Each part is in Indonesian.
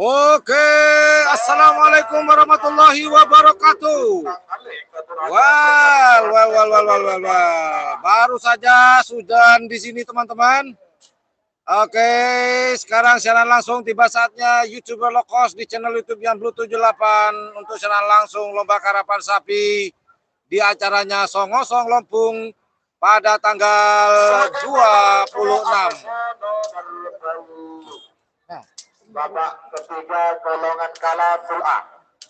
Oke, assalamualaikum warahmatullahi wabarakatuh. Well. Baru saja sudah di sini teman-teman. Oke, sekarang siaran langsung tiba saatnya YouTuber low cost di channel YouTube yang Blue 78 untuk siaran langsung lomba karapan sapi di acaranya Songosong Lompung pada tanggal 26. Babak ketiga golongan kala full A.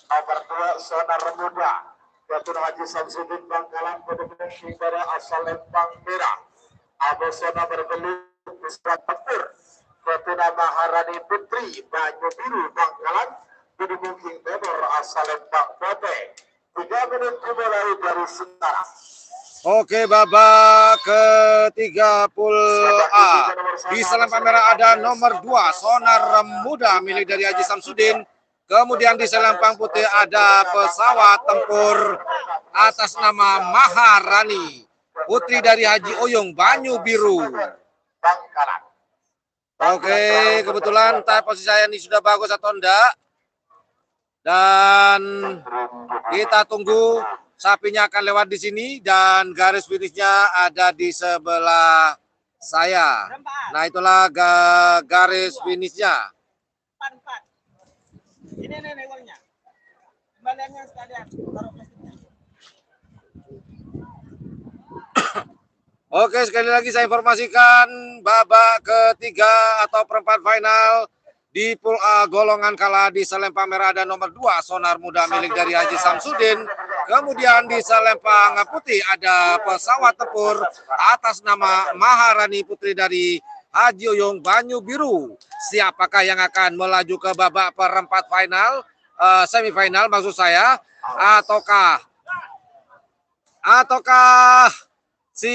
Nomor 2 Sonar Muda. Ketua Haji Samsudin Bangkalan pendukung Kibara asal Lempang Merah. Abu Sona berbelut Pusat Tempur. Ketua Maharani Putri Banyu Biru Bangkalan pendukung Kibara asal Lempang Kote. 3 menit dimulai dari sekarang. Oke, babak ke-30A. Di selempang merah ada nomor 2 Sonar Muda milik dari Haji Samsudin. Kemudian di selempang putih ada pesawat tempur atas nama Maharani, putri dari Haji Oyong Banyu Biru. Oke, kebetulan posisi saya ini sudah bagus atau enggak? Dan kita tunggu. Sapinya akan lewat di sini dan garis finishnya ada di sebelah saya. Nah, itulah garis finishnya. Ini uangnya. Kembaliannya sekalian. Oke, sekali lagi saya informasikan babak ketiga atau perempat final di Pool A golongan kala di selempang merah ada nomor 2 Sonar Muda milik dari Haji Samsudin. Kemudian di selempang putih ada pesawat tempur atas nama Maharani putri dari Haji Oyong Banyu Biru. Siapakah yang akan melaju ke babak perempat final, semifinal maksud saya, ataukah si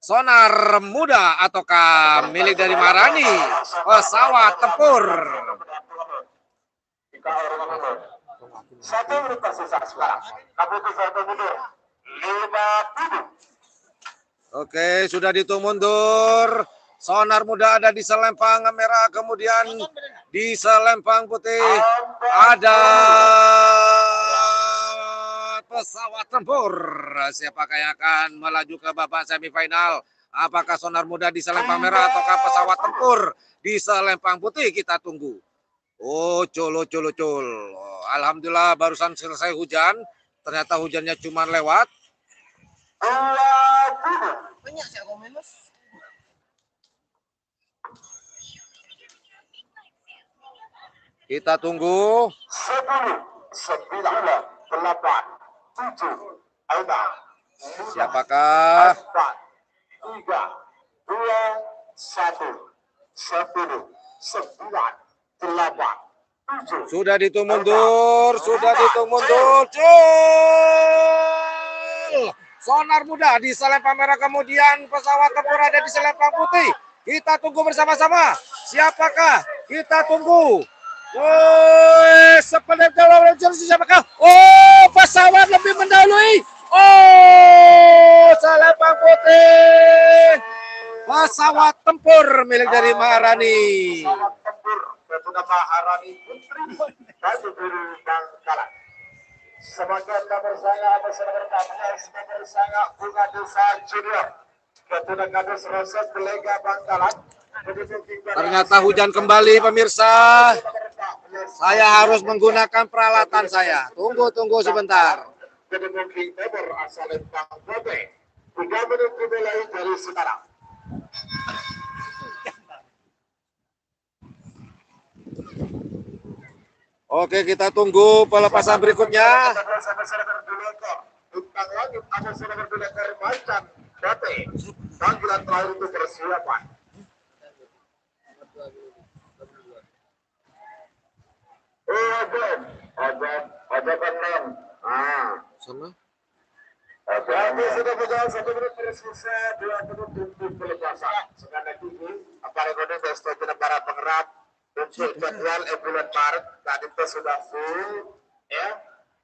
Sonar Muda ataukah milik dari Maharani pesawat tempur? Satu menit tersisa sekarang. Keputusan mundur 50. Oke, sudah dihitung mundur. Sonar Muda ada di selempang merah, kemudian di selempang putih ada pesawat tempur. Siapakah yang akan melaju ke babak semifinal? Apakah Sonar Muda di selempang merah ataukah pesawat tempur di selempang putih? Kita tunggu. Oh, col. Alhamdulillah barusan selesai hujan. Ternyata hujannya cuma lewat. Banyak sih aku minus. Kita tunggu. 10, 9, 8, 7, 6, Siapakah? 3, 2, 1, 10, 9, 8, 7. Sudah dihitung mundur. Cul! Sonar Muda di selempang merah, kemudian pesawat tempur ada di selempang putih. Kita tunggu bersama-sama. Siapakah? Kita tunggu. Siapakah? Oh, pesawat lebih mendahului. Oh, selempang putih. Pesawat tempur milik dari Maharani. Pesawat tempur Ketua Maharani Putri Banyu Biru Bangkalan. Sebagian bersama bersama Bunga Desa Junior. Ketua Kadus Rosek Belega Bangkalan. Ternyata hujan kembali pemirsa. Saya harus menggunakan peralatan saya. Tunggu sebentar. Ketua Timur asal Lempang Kote. 3 menit dimulai dari sekarang. Oke, kita tunggu pelepasan berikutnya. Panggilan terakhir untuk persiapan. Ada penem. Sama. Kami sudah berjalan 1 menit tersisa 2 menit untuk pelepasan. Sekali lagi, aparat kode besok para pengerap untuk jadwal bulan Maret. Tadi itu sudah full, ya.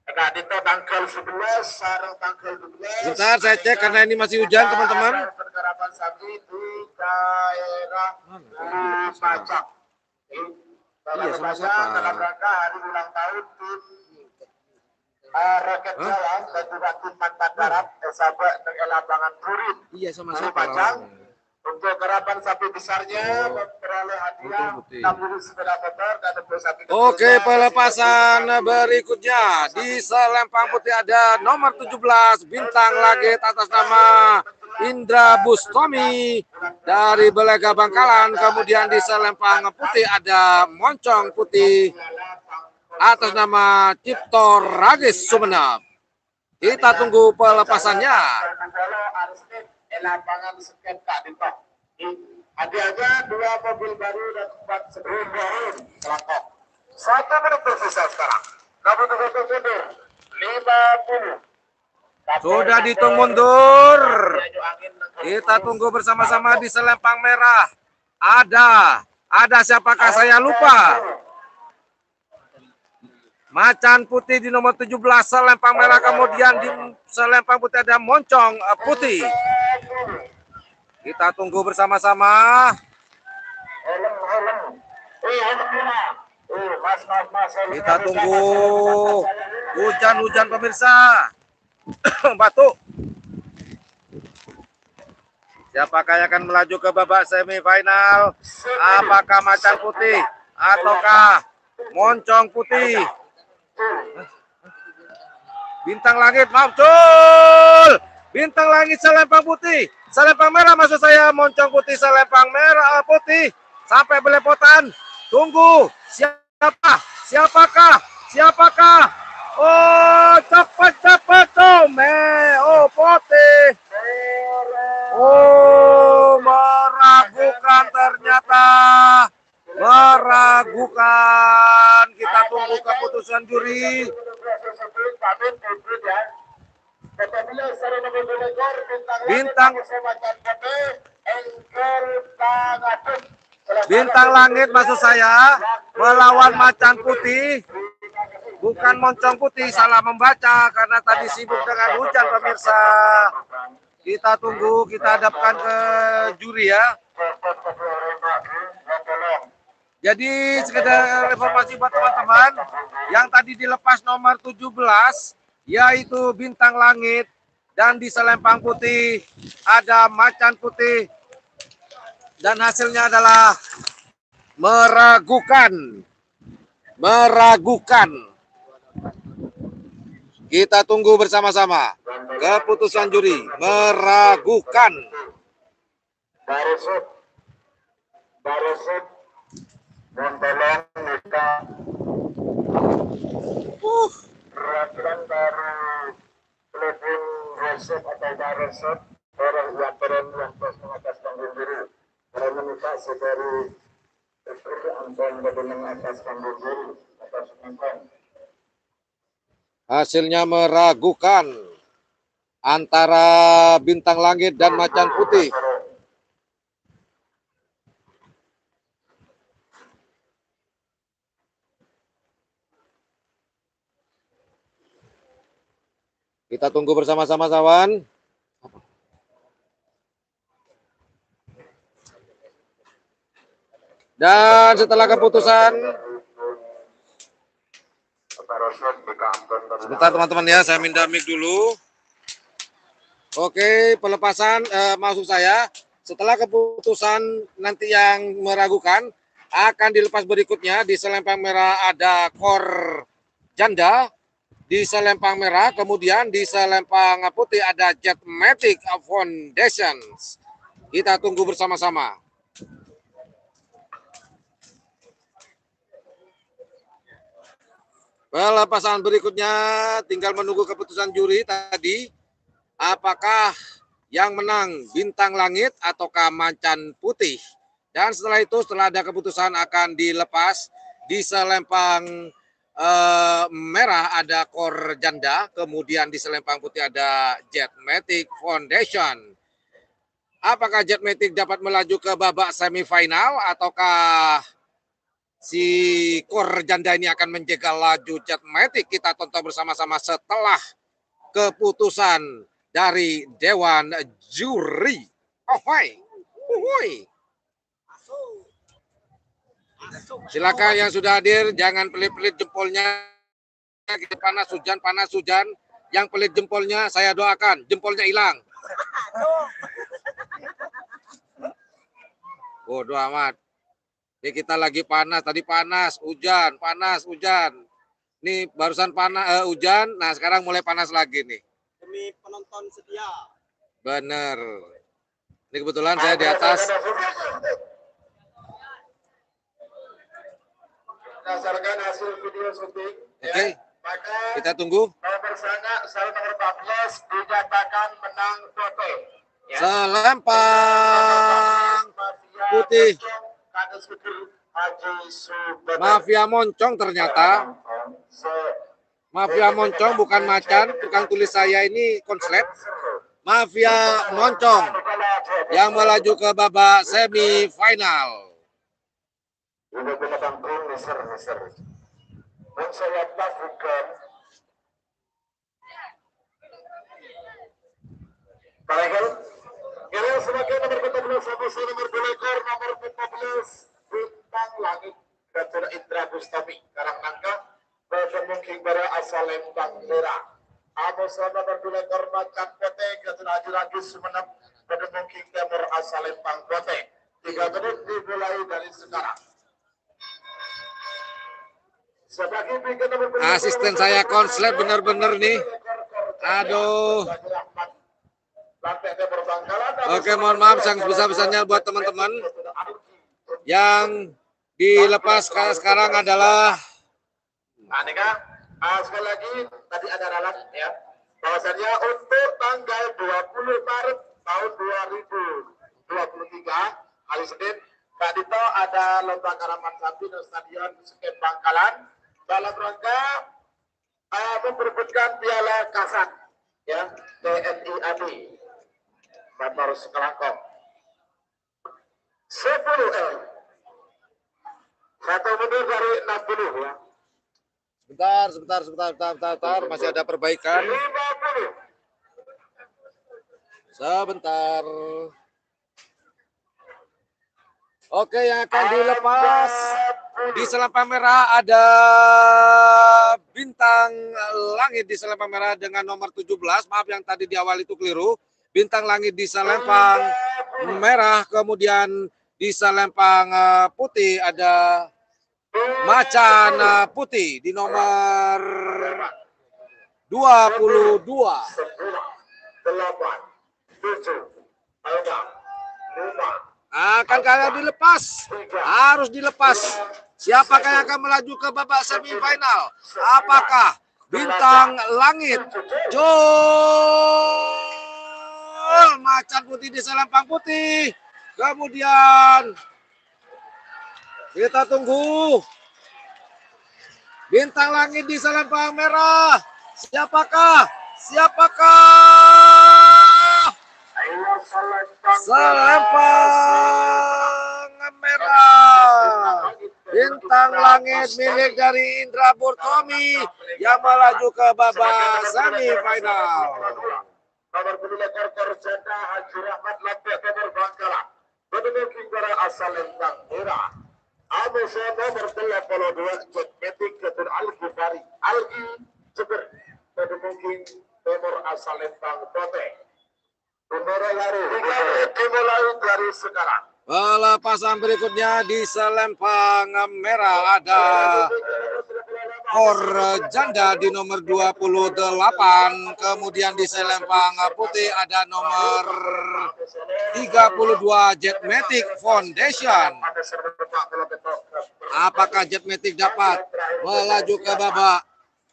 Tadi itu tanggal 11, sarang tanggal 12. Sebentar, saya cek karena ini masih hujan, teman-teman. Penggarapan sapi di daerah Pacak. Iya, sama Saja dalam siapa? rangka hari ulang tahun tim Rakyat Hah? Jawa dan juga tim mantan darat sahabat dengan lapangan Purin. Iya, sama Dari siapa Pajang. lawannya? Untuk harapan sapi besarnya Oh, memperoleh hadiah Moncong Putih. 60 sepeda motor dan untuk sapi Oke, kecilnya pelepasan berikutnya di selempang putih ada nomor 17 Bintang Langit atas nama Indra Bustomi dari Belega Bangkalan. Kemudian di selempang putih ada Moncong Putih atas nama Cipto Ragis Sumenep. Kita tunggu pelepasannya. lapangan sket Kak Dito. Hadiahnya 2 mobil baru dan 4 sebelum baru kelangkok. 1 menit tersisa sekarang. Kamu tunggu mundur 50. Sudah dihitung mundur. Kita tunggu bersama-sama di selempang merah. Ada siapakah saya lupa? Macan Putih di nomor 17 selempang merah, kemudian di selempang putih ada Moncong Putih. Kita tunggu bersama-sama. Kita tunggu hujan-hujan pemirsa. Batuk. Siapakah yang akan melaju ke babak semifinal? Apakah Macan Putih ataukah Moncong Putih? Bintang Langit muncul. Bintang Langit selempang putih. Selempang merah maksud saya, Moncong Putih selempang merah putih. Sampai belepotan. Tunggu. Siapakah? Oh, cepat. Oh, putih. Oh, meragukan ternyata. Meragukan. Kita tunggu keputusan juri. Bintang Langit maksud saya melawan Macan Putih, bukan Moncong Putih. Salah membaca karena tadi sibuk dengan hujan pemirsa. Kita tunggu, kita hadapkan ke juri ya. Jadi sekedar informasi buat teman-teman, yang tadi dilepas nomor 17 yaitu Bintang Langit, dan di selempang putih ada Macan Putih, dan hasilnya adalah meragukan. Kita tunggu bersama-sama keputusan juri. Meragukan. Barusut Montolong Nika peraturan baru telepon resep atau barusut orang yang terus mengatas panggung diri orang meminta saudari seperti Anton bagi mengatas panggung diri atas penonton. Hasilnya meragukan antara Bintang Langit dan Macan Putih. Kita tunggu bersama-sama, kawan. Dan setelah keputusan, sebentar teman-teman ya, saya minta mic dulu. Oke, pelepasan maksud saya, setelah keputusan nanti yang meragukan, akan dilepas berikutnya. Di selempang merah ada Kor Janda, di selempang merah, kemudian di selempang putih ada Jetmatic Foundations. Kita tunggu bersama-sama. Pelepasan berikutnya tinggal menunggu keputusan juri tadi. Apakah yang menang Bintang Langit ataukah Macan Putih? Dan setelah itu, setelah ada keputusan, akan dilepas. Di selempang merah ada Kor Janda, kemudian di selempang putih ada Jetmatic Foundation. Apakah Jetmatic dapat melaju ke babak semifinal ataukah si Kor Janda ini akan menjegal laju Jetmatic? Kita tonton bersama-sama setelah keputusan dari Dewan Juri. Silakan yang sudah hadir, jangan pelit-pelit jempolnya. Kita panas hujan. Yang pelit jempolnya, saya doakan jempolnya hilang. Bodoh amat. Ini kita lagi panas, tadi panas, hujan. Nih barusan panas, hujan, nah sekarang mulai panas lagi nih. Demi penonton setia. Bener. Ini kebetulan saya di atas. Berdasarkan hasil video syuting, Oke, maka kita tunggu. nomor seri nomor 14 dinyatakan menang foto. Selempang putih. Mafia Moncong ternyata. Mafia Moncong bukan macan, tukang tulis saya ini konslet. Mafia Moncong yang melaju ke babak semifinal. Yang sebagai nomor 14 sama nomor 2 ekor nomor 14 bintang langit Datuk Indra Bustami Karangnangka berkemungkinan bara asal Lembang Merah. Amos nomor 2 ekor macan kote Datuk Haji Ragis Sumenep berkemungkinan timur asal Lembang kote. 3 menit dimulai dari sekarang. Asisten saya konslet bener-bener nih. Aduh. Oke, mohon maaf yang sebesar-besarnya buat teman-teman. Yang dilepas sekarang adalah sekali lagi tadi ada ralat ya. Bahwasannya untuk tanggal 20 Maret tahun 2023 hari Senin, Kak Dito ada lomba karaman sapi di Stadion Sukep Bangkalan dalam rangka memperebutkan Piala Kasat ya TNI AD Bapak Sekelangkong 10 1 menit dari 60 ya. Sebentar. Masih ada perbaikan. 50. Sebentar. Oke, yang akan dilepas di selempang merah ada bintang langit di selempang merah dengan nomor 17. Maaf yang tadi di awal itu keliru. Bintang langit di selempang merah, kemudian di selempang putih ada macan putih di nomor 22. 8, 7, 5, Akan kalian dilepas, harus dilepas. Siapakah yang akan melaju ke babak semifinal? Apakah bintang langit macan putih di selempang putih? Kemudian kita tunggu bintang langit di selempang merah. Siapakah? Selempang merah. Bintang langit milik dari Indra Burtomi yang melaju ke babak semifinal. nomor 2 ekor janda Haji Rahmat Lampir nomor Bangkalan. Berkemungkinan bara asal Lembang Merah. Amos nomor 82 Jetmetik Datuk Al-Ghifari Algi Jember berkemungkinan timur asal Lembang Kote. Dimulai dari sekarang. Pelepasan berikutnya di selempang merah ada Kor janda di nomor 28, kemudian di selempang putih ada nomor 32 Jetmatic Foundation. Apakah Jetmatic dapat melaju ke babak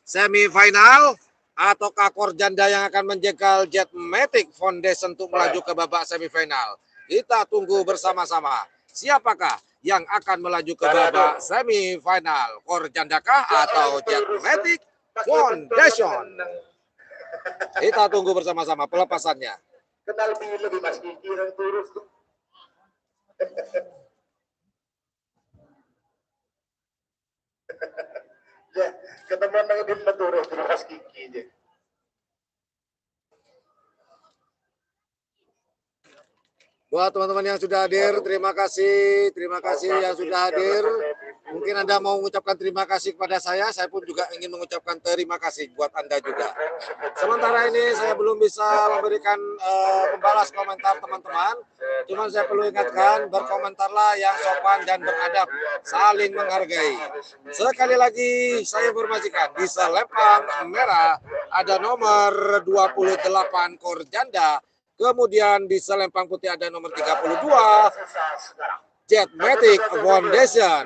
semifinal ataukah Kor janda yang akan menjegal Jetmatic Foundation untuk melaju ke babak semifinal? Kita tunggu bersama-sama. Siapakah yang akan melaju ke babak semifinal? Kor jandakah atau Jetmatic Foundation? Kita tunggu bersama-sama pelepasannya. Kenal lebih Mas Kiki yang turus. Ya, ketemu dengan di turus di Mas Kiki aja. Buat teman-teman yang sudah hadir, terima kasih yang sudah hadir. Mungkin Anda mau mengucapkan terima kasih kepada saya pun juga ingin mengucapkan terima kasih buat Anda juga. Sementara ini saya belum bisa memberikan membalas komentar teman-teman. Cuman saya perlu ingatkan, berkomentarlah yang sopan dan beradab, saling menghargai. Sekali lagi saya informasikan, di selempang merah ada nomor 28 Korjanda, kemudian di selempang putih ada nomor 32 Jetmatic Foundation.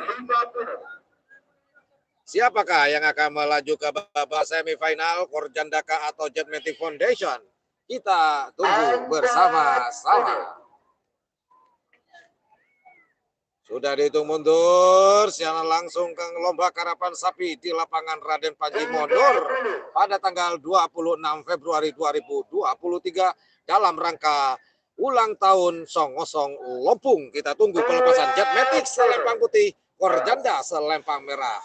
Siapakah yang akan melaju ke babak semifinal, Korjandaka atau Jetmatic Foundation? Kita tunggu bersama-sama. Sudah dihitung mundur, siaran langsung ke lomba karapan sapi di lapangan Raden Panji Mondor pada tanggal 26 Februari 2023 dalam rangka ulang tahun Songosong Lompung. Kita tunggu pelepasan Jetmatic selempang putih, Korjanda selempang merah.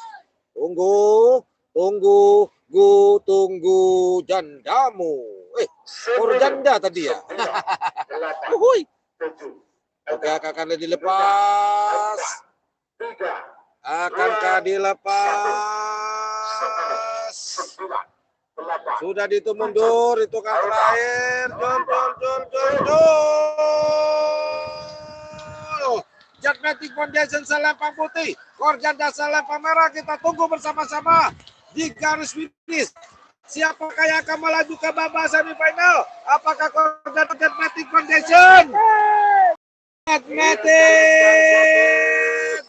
Tunggu jandamu. Korjanda tadi ya. Uhuy. Oke, akan dilepas. Akankah dilepas? Sudah dihitung mundur, itu kan terakhir. Jetmatic Foundation selempang putih, Korjanda selempang merah. Kita tunggu bersama-sama di garis finish. Siapakah yang akan melaju ke babak semifinal? Apakah Korjanda Jetmatic Foundation? Jetmatic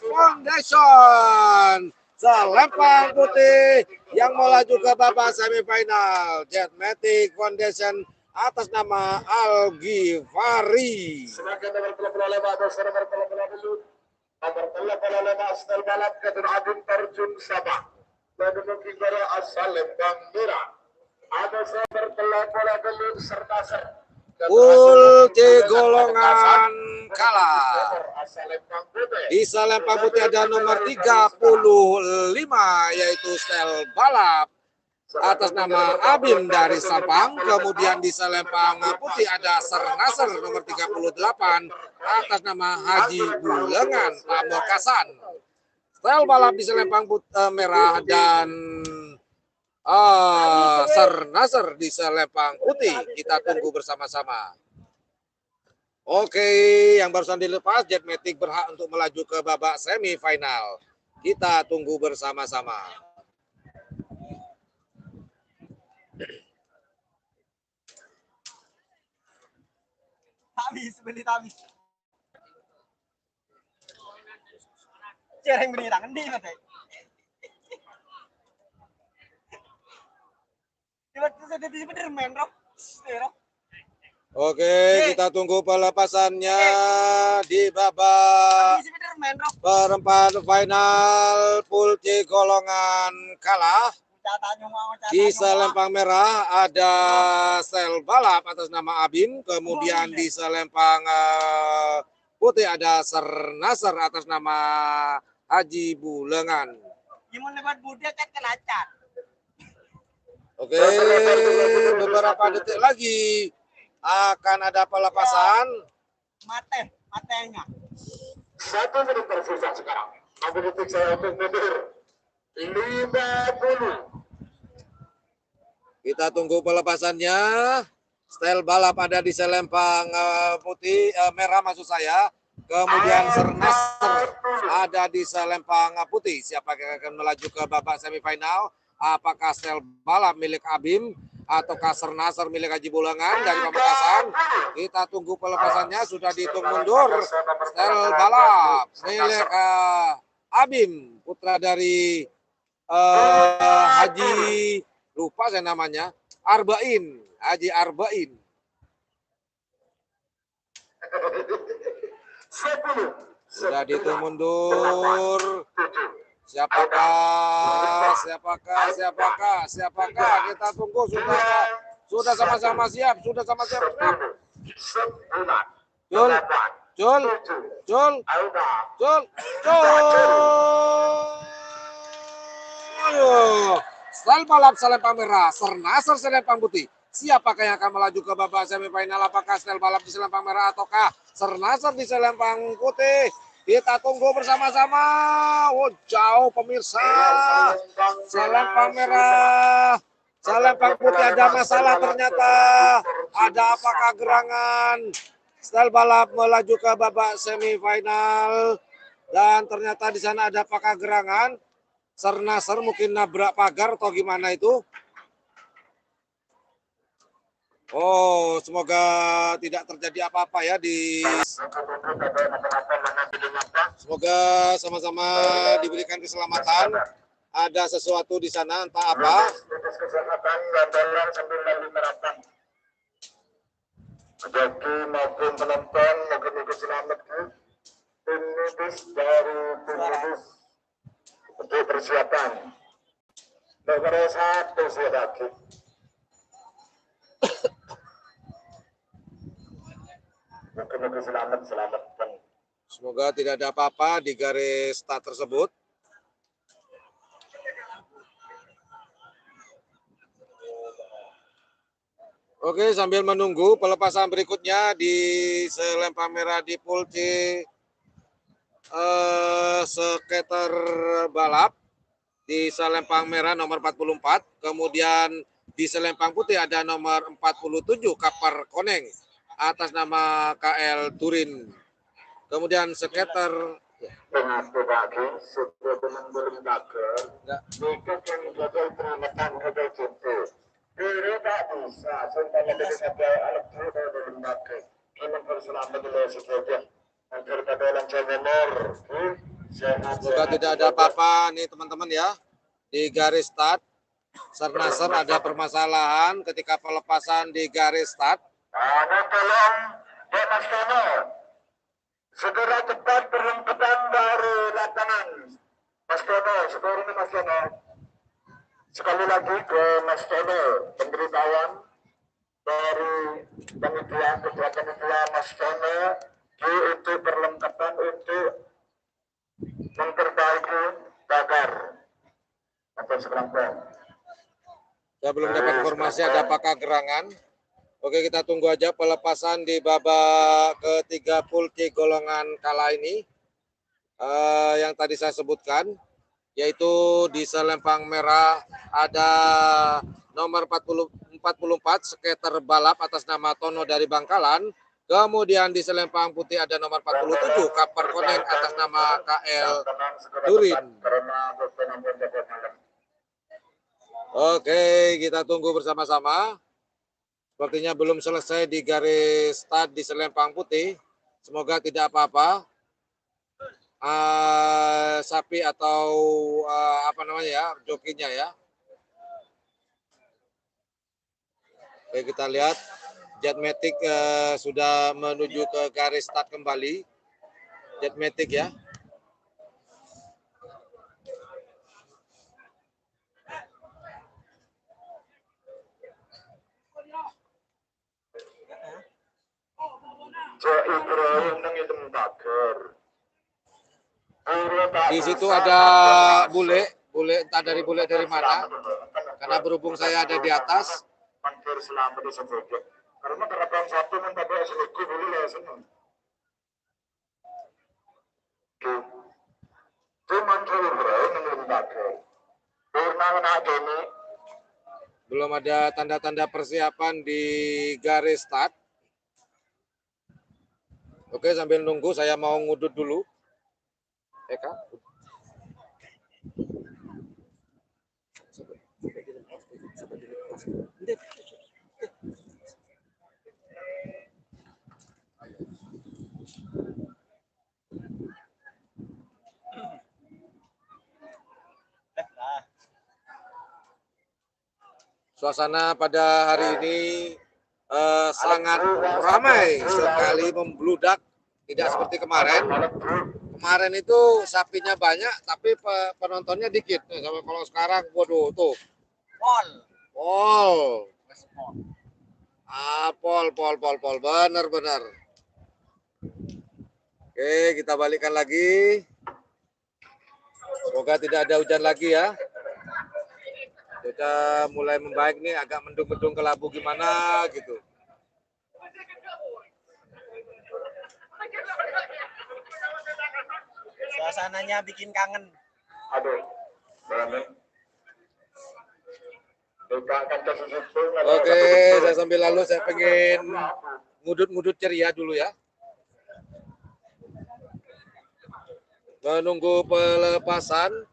Foundation selempang putih yang melaju ke babak semifinal. Jetmatic Foundation atas nama Al-Ghifari. Sebagai nomor 35 asal balap Kedun Agung Terjun Sabah dan mungkin para asal Lembang Merah. Ada nomor 38 Sernaser Ulti golongan kalah. Di selempang putih ada nomor 35 yaitu Stel Balap atas nama Abim dari Sampang. Kemudian di selempang putih ada Sernaser nomor 38 atas nama Haji Bulengan Pamekasan. Stel Balap di selempang merah dan Sernaser di selempang putih. Kita tunggu bersama-sama. Oke, yang barusan dilepas Jetmatic berhak untuk melaju ke babak semifinal. Kita tunggu bersama-sama. Beli tabis. Cereng beri tangan di mata. Oke, kita tunggu pelepasannya di babak perempat final pool C golongan kalah. Di selempang merah ada Sel Balap atas nama Abim, kemudian di selempang putih ada Sernaser atas nama Haji Bulengan. Oke, beberapa detik lagi akan ada pelepasan. Matenya. 1 menit tersisa sekarang. 6 detik saya untuk mundur. 50. Kita tunggu pelepasannya. Stel Balap ada di selempang putih merah maksud saya. Kemudian Sernaser ada di selempang putih. Siapa yang akan melaju ke babak semifinal? Apakah Stel Balap milik Abim ataukah Sernaser milik Haji Bulengan dari Pamekasan? Kita tunggu pelepasannya. Sudah dihitung mundur. Stel Balap milik Abim, putra dari Haji, lupa saya namanya, Arbain, Haji Arbain. 10. Sudah dihitung mundur. Siapakah? Kita tunggu. Sudah sama-sama siap. Jul. Stel Balap selempang merah, Sernaser selempang putih. Siapakah yang akan melaju ke babak semifinal? Apakah Stel Balap di selempang merah ataukah Sernaser di selempang putih? Kita tunggu bersama-sama. Oh, jauh pemirsa. Selempang merah. Selempang putih ada masalah ternyata. Ada apakah gerangan? Style balap melaju ke babak semifinal. Dan ternyata di sana ada apakah gerangan? Ser-naser mungkin nabrak pagar atau gimana itu? Oh, semoga tidak terjadi apa-apa ya di. Semoga sama-sama diberikan keselamatan. Ada sesuatu di sana, entah apa. Joki maupun penonton moga-moga selamat tim medis dari tim medis untuk persiapan nomor 1 lagi. Moga-moga selamat. Semoga tidak ada apa-apa di garis start tersebut. Oke, sambil menunggu pelepasan berikutnya di Selempang Merah di Pool C skater balap di Selempang Merah nomor 44, kemudian di Selempang Putih ada nomor 47 Kapar Koneng atas nama KL Turin. Kemudian skater Pengaku bagi sebelum belum dager, jika yang gagal peramatan gagal cinta, diri tak bisa sampai menjadi sampai alat tuh belum dager. Kini berselamat dulu sesuatu agar pada lancar nomor. semoga tidak ada apa-apa nih teman-teman ya. Di garis start, ser-naser ada permasalahan ketika pelepasan di garis start. Nah, tolong Mas Tono segera cepat perlengkapan dari lapangan. Mas Tono, sekarang Mas Tono. Sekali lagi ke Mas Tono, pemberitahuan dari panitia ketua panitia Mas Tono untuk perlengkapan untuk memperbaiki pagar atau sekelompok. Saya belum dapat informasi ada apakah gerangan. Oke, kita tunggu aja pelepasan di babak ketiga Pool C golongan kala ini. Yang tadi saya sebutkan, yaitu di Selempang Merah ada nomor 44 skater balap atas nama Tono dari Bangkalan. Kemudian di Selempang Putih ada nomor 47 Kapar Koneng atas nama KL Turin. Oke, kita tunggu bersama-sama. Sepertinya belum selesai di garis start di Selempang Putih. Semoga tidak apa-apa. Sapi atau apa namanya ya, jokinya ya. Oke, kita lihat Jetmatic sudah menuju ke garis start kembali. Jetmatic ya. Di situ ada bule entah dari bule dari mana. Karena berhubung saya ada di atas. Karena gerakan satu mentabrak selingkuh dulu lah senang. Cuman belum ada tanda-tanda persiapan di garis start. Oke, sambil nunggu saya mau ngudut dulu. Eka. Suasana pada hari ini sangat ramai sekali, membludak, tidak seperti kemarin. Kemarin itu sapinya banyak, tapi penontonnya dikit. Sama kalau sekarang, waduh tuh. Pol. Pol, benar. Oke, kita balikkan lagi. Semoga tidak ada hujan lagi ya. Sudah mulai membaik nih, agak mendung-mendung kelabu gimana gitu. Suasananya bikin kangen. Aduh, berani. Bukakan ke situ. Oke, saya sambil lalu saya pengen ngudut-ngudut ceria dulu ya. Menunggu pelepasan.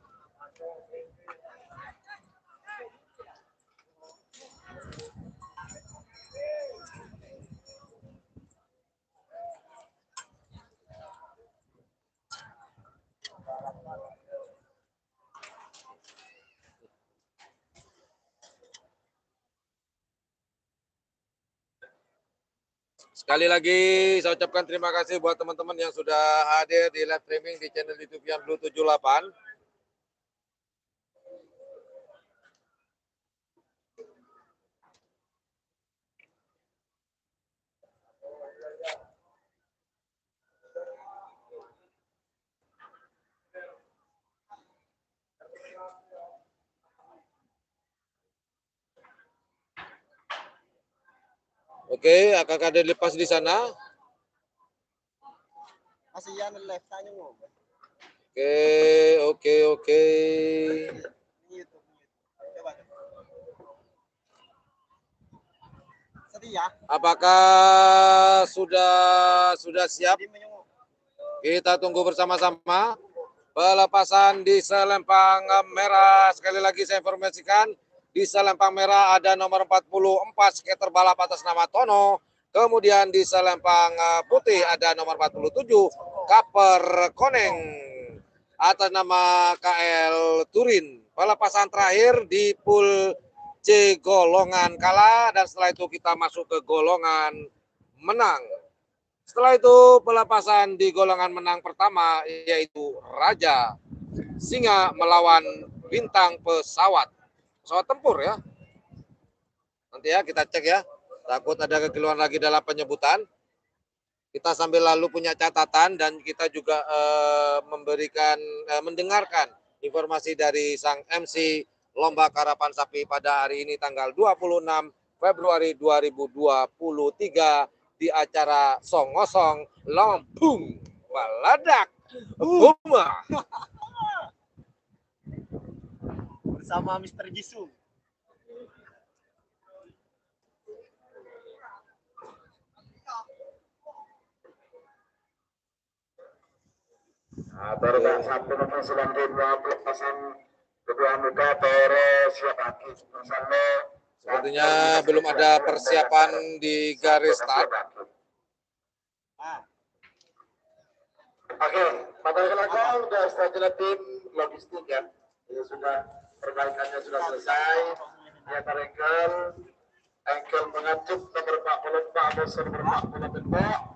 Sekali lagi saya ucapkan terima kasih buat teman-teman yang sudah hadir di live streaming di channel YouTube yang Blue 78. Oke, akan ada lepas di sana. Masih yan live tanya mo. Oke. YouTube. Coba. Setia. Apakah sudah siap? Di menyo. Kita tunggu bersama-sama. Pelepasan di selempang merah. Sekali lagi saya informasikan, di selempang merah ada nomor 44 skater balap atas nama Tono. Kemudian di selempang putih ada nomor 47 Kaper Koneng atas nama KL Turin. Pelepasan terakhir di pool C golongan kalah, dan setelah itu kita masuk ke golongan menang. Setelah itu pelepasan di golongan menang pertama yaitu Raja Singa melawan Bintang Pesawat tempur ya. Nanti ya kita cek ya, takut ada kekeliruan lagi dalam penyebutan. Kita sambil lalu punya catatan dan kita juga mendengarkan informasi dari sang MC Lomba Karapan Sapi pada hari ini tanggal 26 Februari 2023 di acara Songosong Lampung Baladak Buma Bersama Mr. Jisung. Baru satu nomor selanjutnya pelepasan kedua muda Toro siap lagi bersama. Sepertinya belum ada persiapan di garis start. Oke, pada belakang sudah strategi tim logistik ya. Ini sudah perbaikannya sudah selesai. Ya engkel mengacup nomor 44 bos nomor 40 tembok.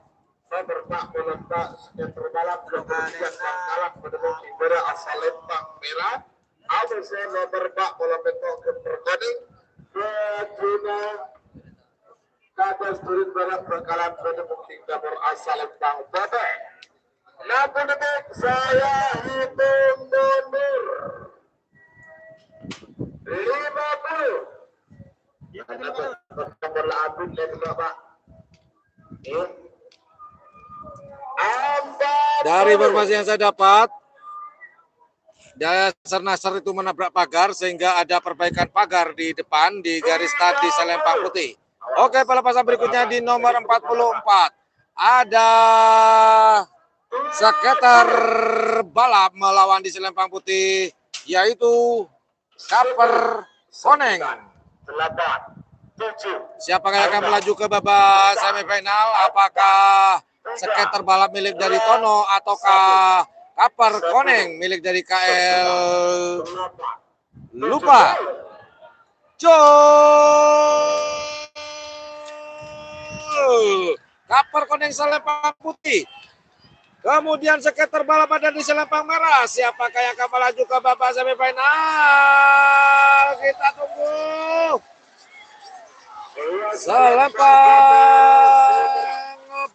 Nomor 44 skater balap kemudian kalah menembus Ibera asal Lembang merah. ABC nomor 40 tembok ke Perkoning. Kedua Kadas Turin Barat berkalan menembus Ibera asal Lembang Bebek. 60 detik saya hitung mundur. 50. Nomor Agung dan Bapak. Dari informasi yang saya dapat, Dasar Nasr itu menabrak pagar sehingga ada perbaikan pagar di depan di garis start di Selempang Putih. Oke, pelepasan berikutnya di nomor 44. Ada skater balap melawan di Selempang Putih yaitu Kaper Koneng. 8, 7. Siapakah yang akan melaju ke babak semifinal? Apakah skater balap milik dari Tono ataukah Kaper Koneng milik dari KL Lupa? Kaper Koneng Selempang Putih. Kemudian skater balap ada di Selempang Merah. Siapakah yang akan melaju ke babak semifinal? Kita tunggu. Selempang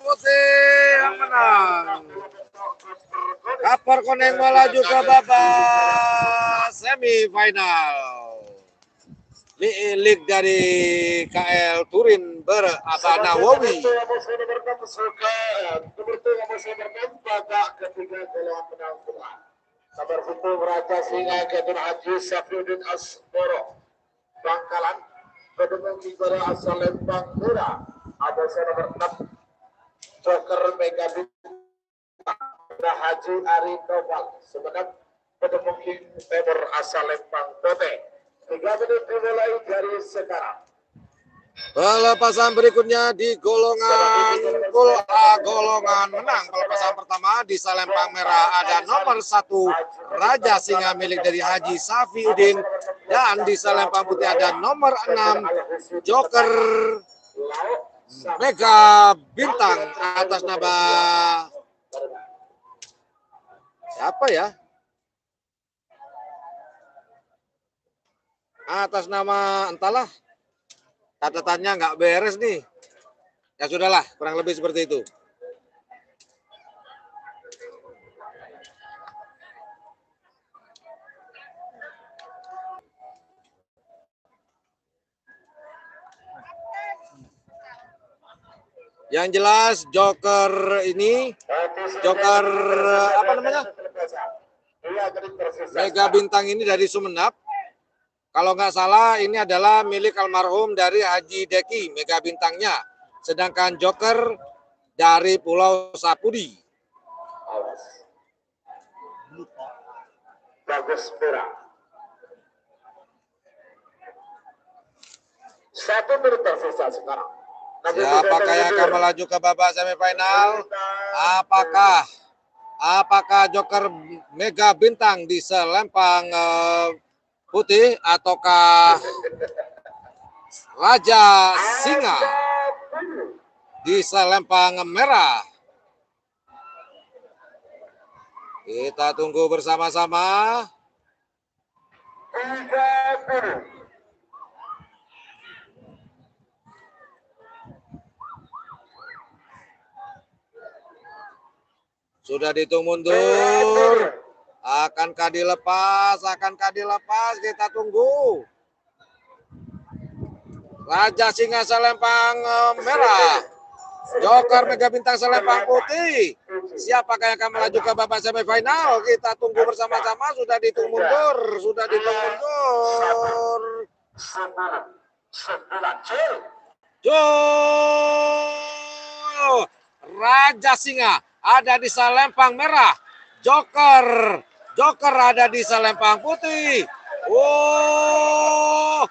Putih yang menang. Kaper Koneng melaju ke babak semifinal. milik dari KL Turin Beraba Nawawi. Babak ketiga golongan menang pula. Nomor 10 Raja Singa Kedun Haji Safiuddin Asmoro Bangkalan Kedemung Kibara asal Lembang Mura. Ada nomor 6 Joker Mega Haji Ari Noval sebenarnya Kedemung Timur asal Lembang Bote. 3 menit dimulai dari sekarang. Pelepasan berikutnya di golongan Pool A, golongan menang. Pelepasan pertama di Salempang Merah ada nomor 1 Raja Singa milik dari Haji Safiuddin, dan di Salempang Putih ada nomor 6 Joker Mega Bintang atas nama siapa ya? Atas nama entahlah. Catatannya nggak beres nih. Ya sudahlah, kurang lebih seperti itu. Yang jelas Joker ini, Joker apa namanya? Mega Bintang ini dari Sumeneb. Kalau nggak salah ini adalah milik almarhum dari Haji Deki, Mega Bintangnya. Sedangkan Joker dari Pulau Sapudi. Bagus Mira. 1 menit tersisa sekarang. Siapakah yang akan melaju ke babak semifinal? Apakah Joker Mega Bintang di Selempang Putih ataukah Raja Singa di Selempang Merah? Kita tunggu bersama-sama. 30. Sudah dihitung mundur. Akankah dilepas? Akankah dilepas? Kita tunggu. Raja Singa Selempang Merah, Joker Mega Bintang Selempang Putih. Siapakah yang akan melaju ke babak semifinal? Kita tunggu bersama-sama. Sudah dihitung mundur. Sudah dihitung mundur. 9. Raja Singa ada di Selempang Merah. Joker ada di Selempang Putih. Oh,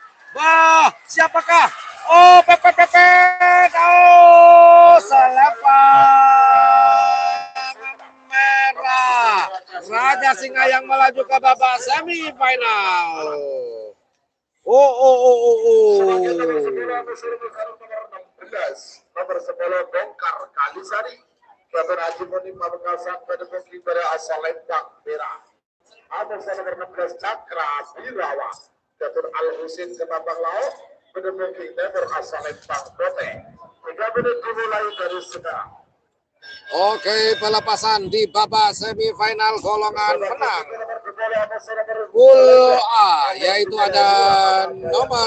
siapakah? Oh, pepet. Oh, Selempang Merah. Raja Singa yang melaju ke babak semifinal. Nomor 10 Bongkar Kalisari. Kedun Haji Munim Pamekasan Kedemung Kibara asal Lembang Merah. Ada nomor 16 Cakra Birawa. Kedun Al Husin Ketapang Laut. Kedemung Kibara asal Lembang Bote. 3 menit dimulai dari sekarang. Oke, pelepasan di babak semifinal golongan menang. Pool A, yaitu ada nomor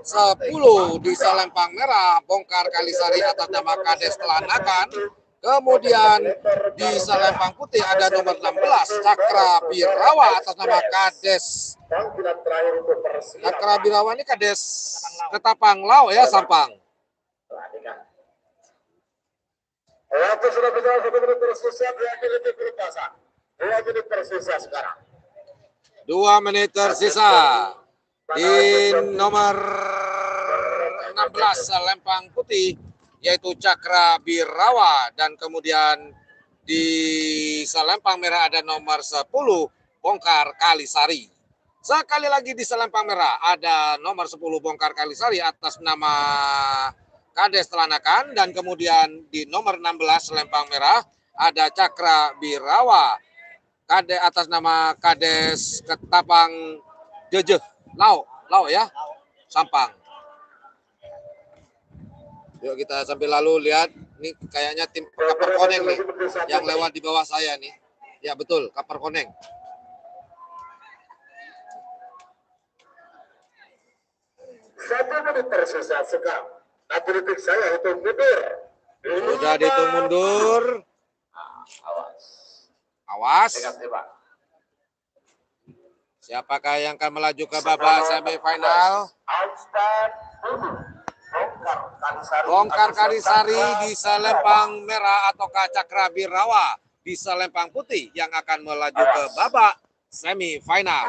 10 di Selempang Merah, Bongkar Kalisari atas nama Kades Telanakan. Kemudian di Selempang Putih ada nomor 16, Cakra Birawa atas nama Kades. Cakra Birawa ini Kades Ketapang Lau ya, Sampang. Waktu sudah berjalan 1 menit tersisa, 2 menit berpasan. 2 menit tersisa sekarang. 2 menit tersisa. Di nomor 16 Selempang Putih, yaitu Cakra Birawa. Dan kemudian di Selempang Merah ada nomor 10, Bongkar Kalisari. Sekali lagi di Selempang Merah ada nomor 10, Bongkar Kalisari atas nama Kades Telanakan, dan kemudian di nomor 16 Selempang Merah ada Cakra Birawa atas nama Kades Ketapang Jejeh Lau ya, Sampang. Yuk kita sambil lalu lihat, nih kayaknya tim Kapar Koneng nih yang lewat di bawah saya nih. Ya betul, Kapar Koneng. 1 menit tersisa sekarang. Atletik saya itu mundur. Sudah dihitung mundur. Awas. Awas. Tembak. Siapakah yang akan melaju ke babak semifinal? Outstand Bongkar Kalisari di selempang merah ataukah Cakra Birawa di selempang putih yang akan melaju ke babak semifinal.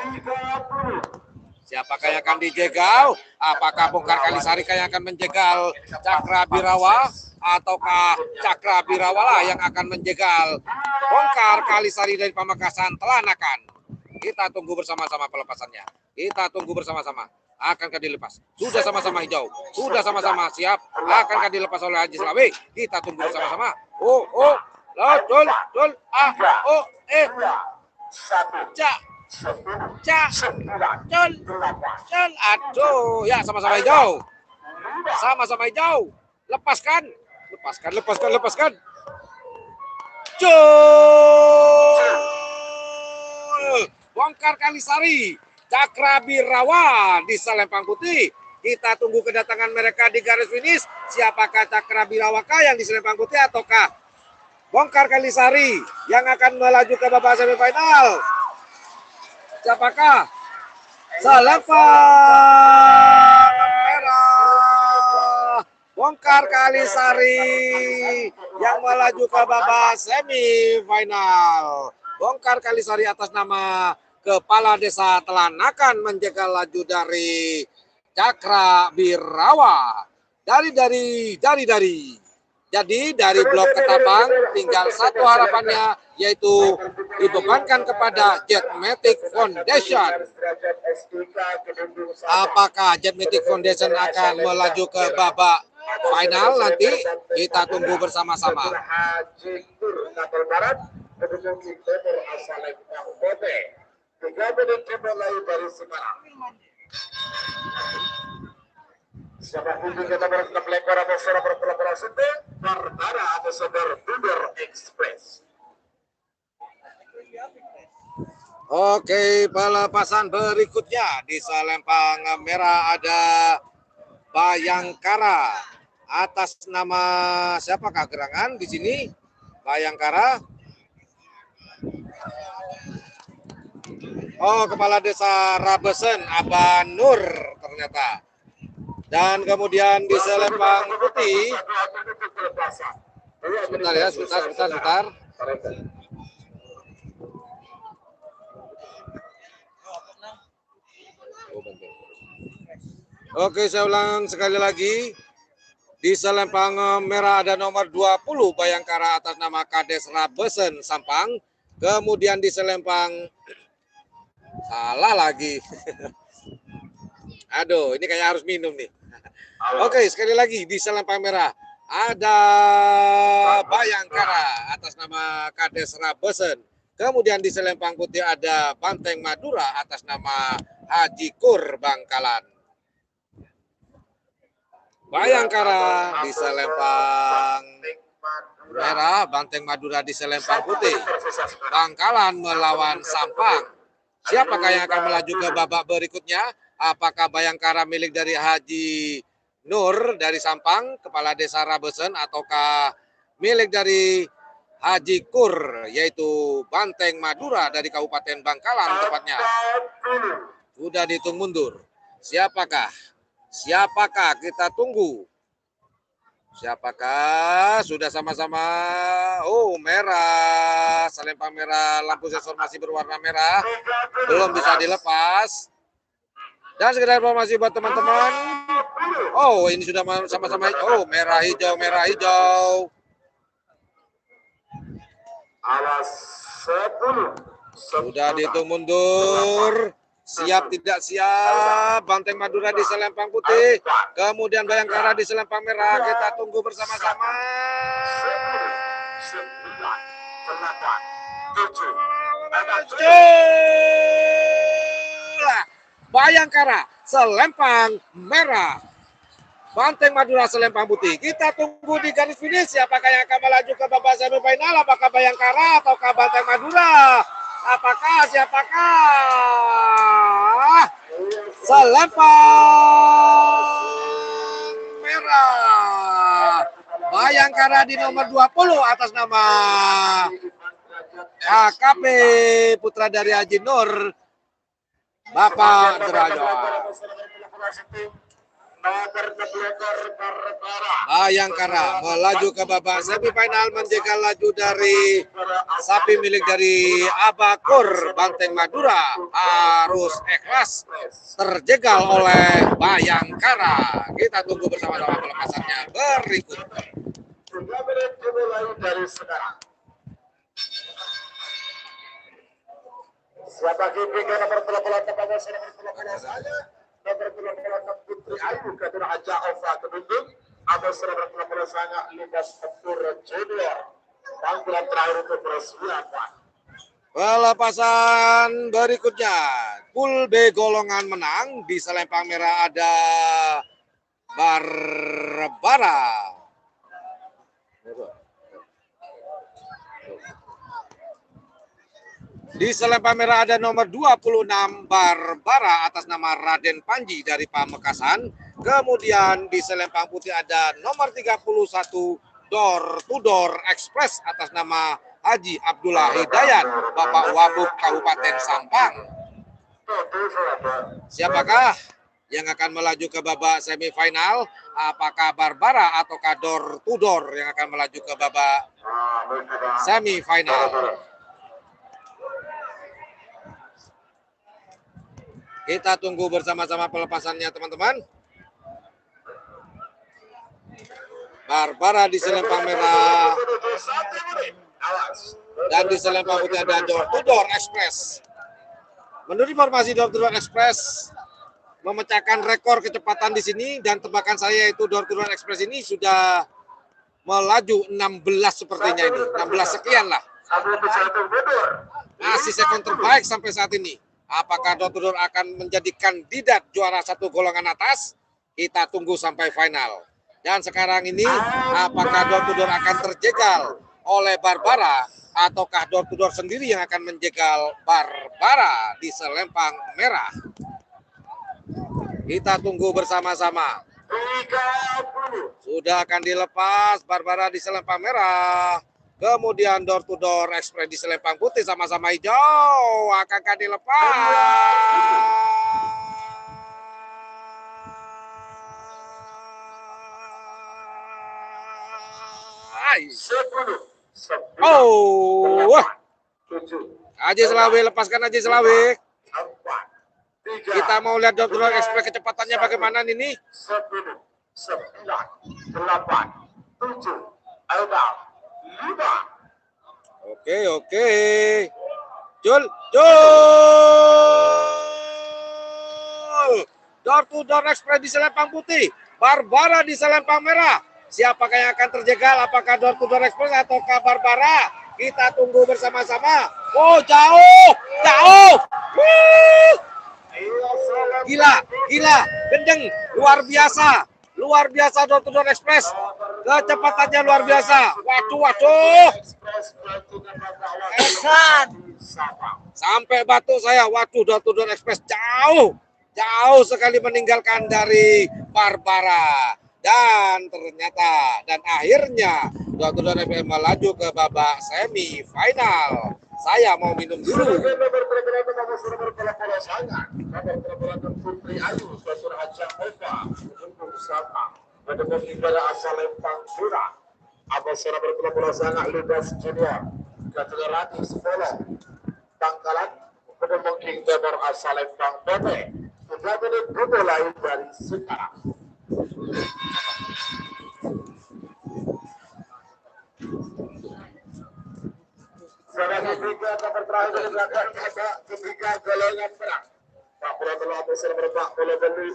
Siapakah yang akan dijegal? Apakah Bongkar Kalisari yang akan menjegal Cakra Birawa ataukah Cakra Birawa lah yang akan menjegal Bongkar Kalisari dari Pamekasan Telanakan? Kita tunggu bersama-sama pelepasannya. Kita tunggu bersama-sama. Akankah dilepas? Sudah sama-sama hijau. Sudah sama-sama siap. Akankah dilepas oleh Haji Selawi? Kita tunggu bersama-sama. Cak, aduh, ya sama-sama hijau. Sama-sama hijau. Lepaskan. Bongkar Kalisari, Cakra Birawa di selempang putih. Kita tunggu kedatangan mereka di garis finish. Siapakah Cakra Birawa yang di selempang putih ataukah Bongkar Kalisari yang akan melaju ke babak semifinal? Siapakah? Selempang merah, Bongkar Kalisari yang melaju ke babak semifinal. Bongkar Kalisari atas nama Kepala Desa Telanakan menjegal laju dari Cakra Birawa. Jadi dari blok Ketapang tinggal satu harapannya, yaitu dibebankan kepada Jetmatic Foundation. Apakah Jetmatic Foundation akan melaju ke babak final nanti? Kita tunggu bersama-sama. Siapa kunjung kita bertemu lekor atau suara berkolaborasi Barbara atau saudara Bunder Express. Oke, pelepasan berikutnya di selempang merah ada Bayangkara atas nama siapakah gerangan di sini? Bayangkara. Oh, Kepala Desa Rabesen, Aba Nur ternyata. Dan kemudian di selempang putih, sebentar. Oke, saya ulang sekali lagi. Di selempang merah ada nomor 20 Bayangkara atas nama Kades Rabesen Sampang. Kemudian di selempang salah lagi. Aduh, ini kayak harus minum nih. Oke, sekali lagi di selempang merah ada Bayangkara atas nama Kades Rabesen. Kemudian di selempang putih ada Banteng Madura atas nama Haji Kur Bangkalan. Bayangkara di selempang merah, Banteng Madura di selempang putih. Bangkalan melawan Sampang. Siapakah yang akan melaju ke babak berikutnya? Apakah Bayangkara milik dari Haji Nur dari Sampang, Kepala Desa Rabesen, ataukah milik dari Haji Kur, yaitu Banteng Madura dari Kabupaten Bangkalan tepatnya? Sudah dihitung mundur. Siapakah? Kita tunggu. Siapakah? Sudah sama-sama. Oh, merah. Selempang merah, lampu sensor masih berwarna merah. Belum bisa dilepas. Dan sekedar informasi buat teman-teman. Oh, ini sudah sama-sama. Oh, merah hijau. Alas 10. Sudah dihitung mundur. Siap tidak siap. Banteng Madura di selempang putih. Kemudian Bayangkara di selempang merah. Kita tunggu bersama-sama. 9, 8, 7. Bayangkara selempang merah, Banteng Madura selempang putih. Kita tunggu di garis finish siapakah yang akan melaju ke babak semifinal, apakah Bayangkara ataukah Banteng Madura? Siapakah? Selempang Bayangkara di nomor 20 atas nama AKP putra dari Haji Nur, Bapak Derajat. Bayangkara melaju ke babak semifinal menjegal laju dari sapi milik dari Abakur Banteng Madura harus ikhlas terjegal oleh Bayangkara. Kita tunggu bersama-sama pelepasannya berikut. 3 menit dimulai dari sekarang. Siapa kipikan nomor 28 pada nomor 28 saja. Nomor 28 Putri Ayu Kadir Haja Ova Kedundung. Ada nomor 28 sangat Lukas Petur Junior. Panggilan terakhir untuk persiapan. Pelepasan berikutnya, pool B golongan menang di selempang merah ada Barbara. Di selempang merah ada nomor 26 Barbara atas nama Raden Panji dari Pamekasan. Kemudian di selempang putih ada nomor 31 Door to Door Express atas nama Haji Abdullah Hidayat, Bapak Wabub Kabupaten Sampang. Siapakah yang akan melaju ke babak semifinal? Apakah Barbara ataukah Door to Door yang akan melaju ke babak semifinal? Kita tunggu bersama-sama pelepasannya, teman-teman. Barbara di selempang merah dan di selempang putih ada Door to Door Express. Menurut informasi, Door to Door Express memecahkan rekor kecepatan di sini dan tebakan saya itu Door to Door Express ini sudah melaju 16 sepertinya ini, 16 sekian lah. Masih sekon terbaik sampai saat ini. Apakah Door to Door akan menjadi kandidat juara satu golongan atas? Kita tunggu sampai final. Dan sekarang ini, apakah Door to Door akan terjegal oleh Barbara ataukah Door to Door sendiri yang akan menjegal Barbara di selempang merah? Kita tunggu bersama-sama. Sudah akan dilepas Barbara di selempang merah. Kemudian Door to Door Express di selempang putih sama-sama hijau. Akankah dilepas? Oh, wah. Haji Selawi, lepaskan Haji Selawi. Kita mau lihat Door to Door Express kecepatannya bagaimana ini? 10, 9, 8, 7, 6, 5. Oke. Jul. Door to Door Express di selempang putih. Barbara di selempang merah. Siapakah yang akan terjegal? Apakah Door to Door Express atau Barbara? Kita tunggu bersama-sama. Oh, jauh. Gila. Gendeng. Luar biasa Door to Door Express. Kecepatannya luar biasa. Waduh. Sampai batuk saya. Waduh, Door to Door Express jauh sekali meninggalkan dari Barbara. Dan ternyata akhirnya Door to Door Express melaju ke babak semifinal. Saya mau minum dulu. Putri Ayu Kadir Haja Ova pada negara asal Lempang Pura. Abasara berkolaborasi Lukas Junior Kategori Sekolah Bangkalan Kedemong King Debar asal Lempang Pete. 3 menit dimulai dari sekarang. Saudara ketiga nomor terakhir dari belakang ketiga golongan perang. Pak Pulau Telok Abasara Pak Pulau Belu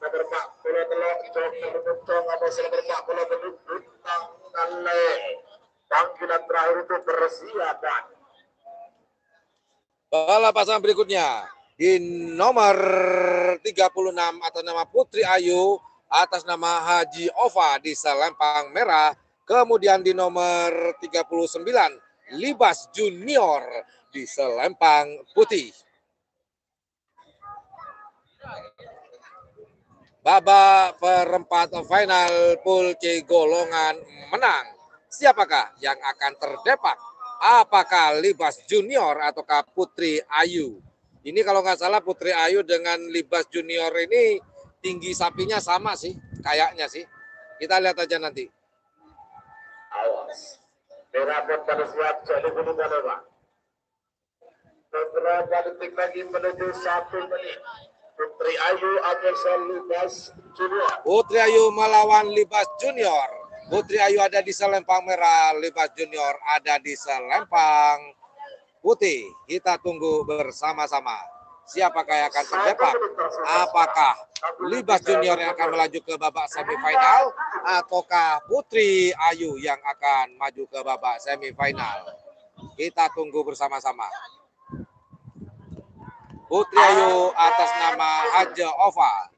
nomor Pak Pulau Telok Joker Betung Abasara Pak Pulau Belu Bintang Kale. Panggilan terakhir itu persiapan. Pelepasan berikutnya di nomor 36 atas nama Putri Ayu atas nama Haji Ova di selempang merah. Kemudian di nomor 39 Libas Junior di selempang putih. babak perempat final pool C golongan menang. Siapakah yang akan terdepak? Apakah Libas Junior ataukah Putri Ayu? Ini kalau nggak salah Putri Ayu dengan Libas Junior ini tinggi sapinya sama sih, kayaknya sih. Kita lihat aja nanti. Awas. Merah pun pada siap jadi gunungan Pak. Beberapa detik lagi menuju 1 menit. Putri Ayu akan Libas Junior. Putri Ayu melawan Libas Junior. Putri Ayu ada di selempang merah, Libas Junior ada di selempang putih. Kita tunggu bersama-sama. Siapakah yang akan terdepak? Apakah Libas Junior yang akan melaju ke babak semifinal ataukah Putri Ayu yang akan maju ke babak semifinal? Kita tunggu bersama-sama. Putri Ayu atas nama Haja Ova.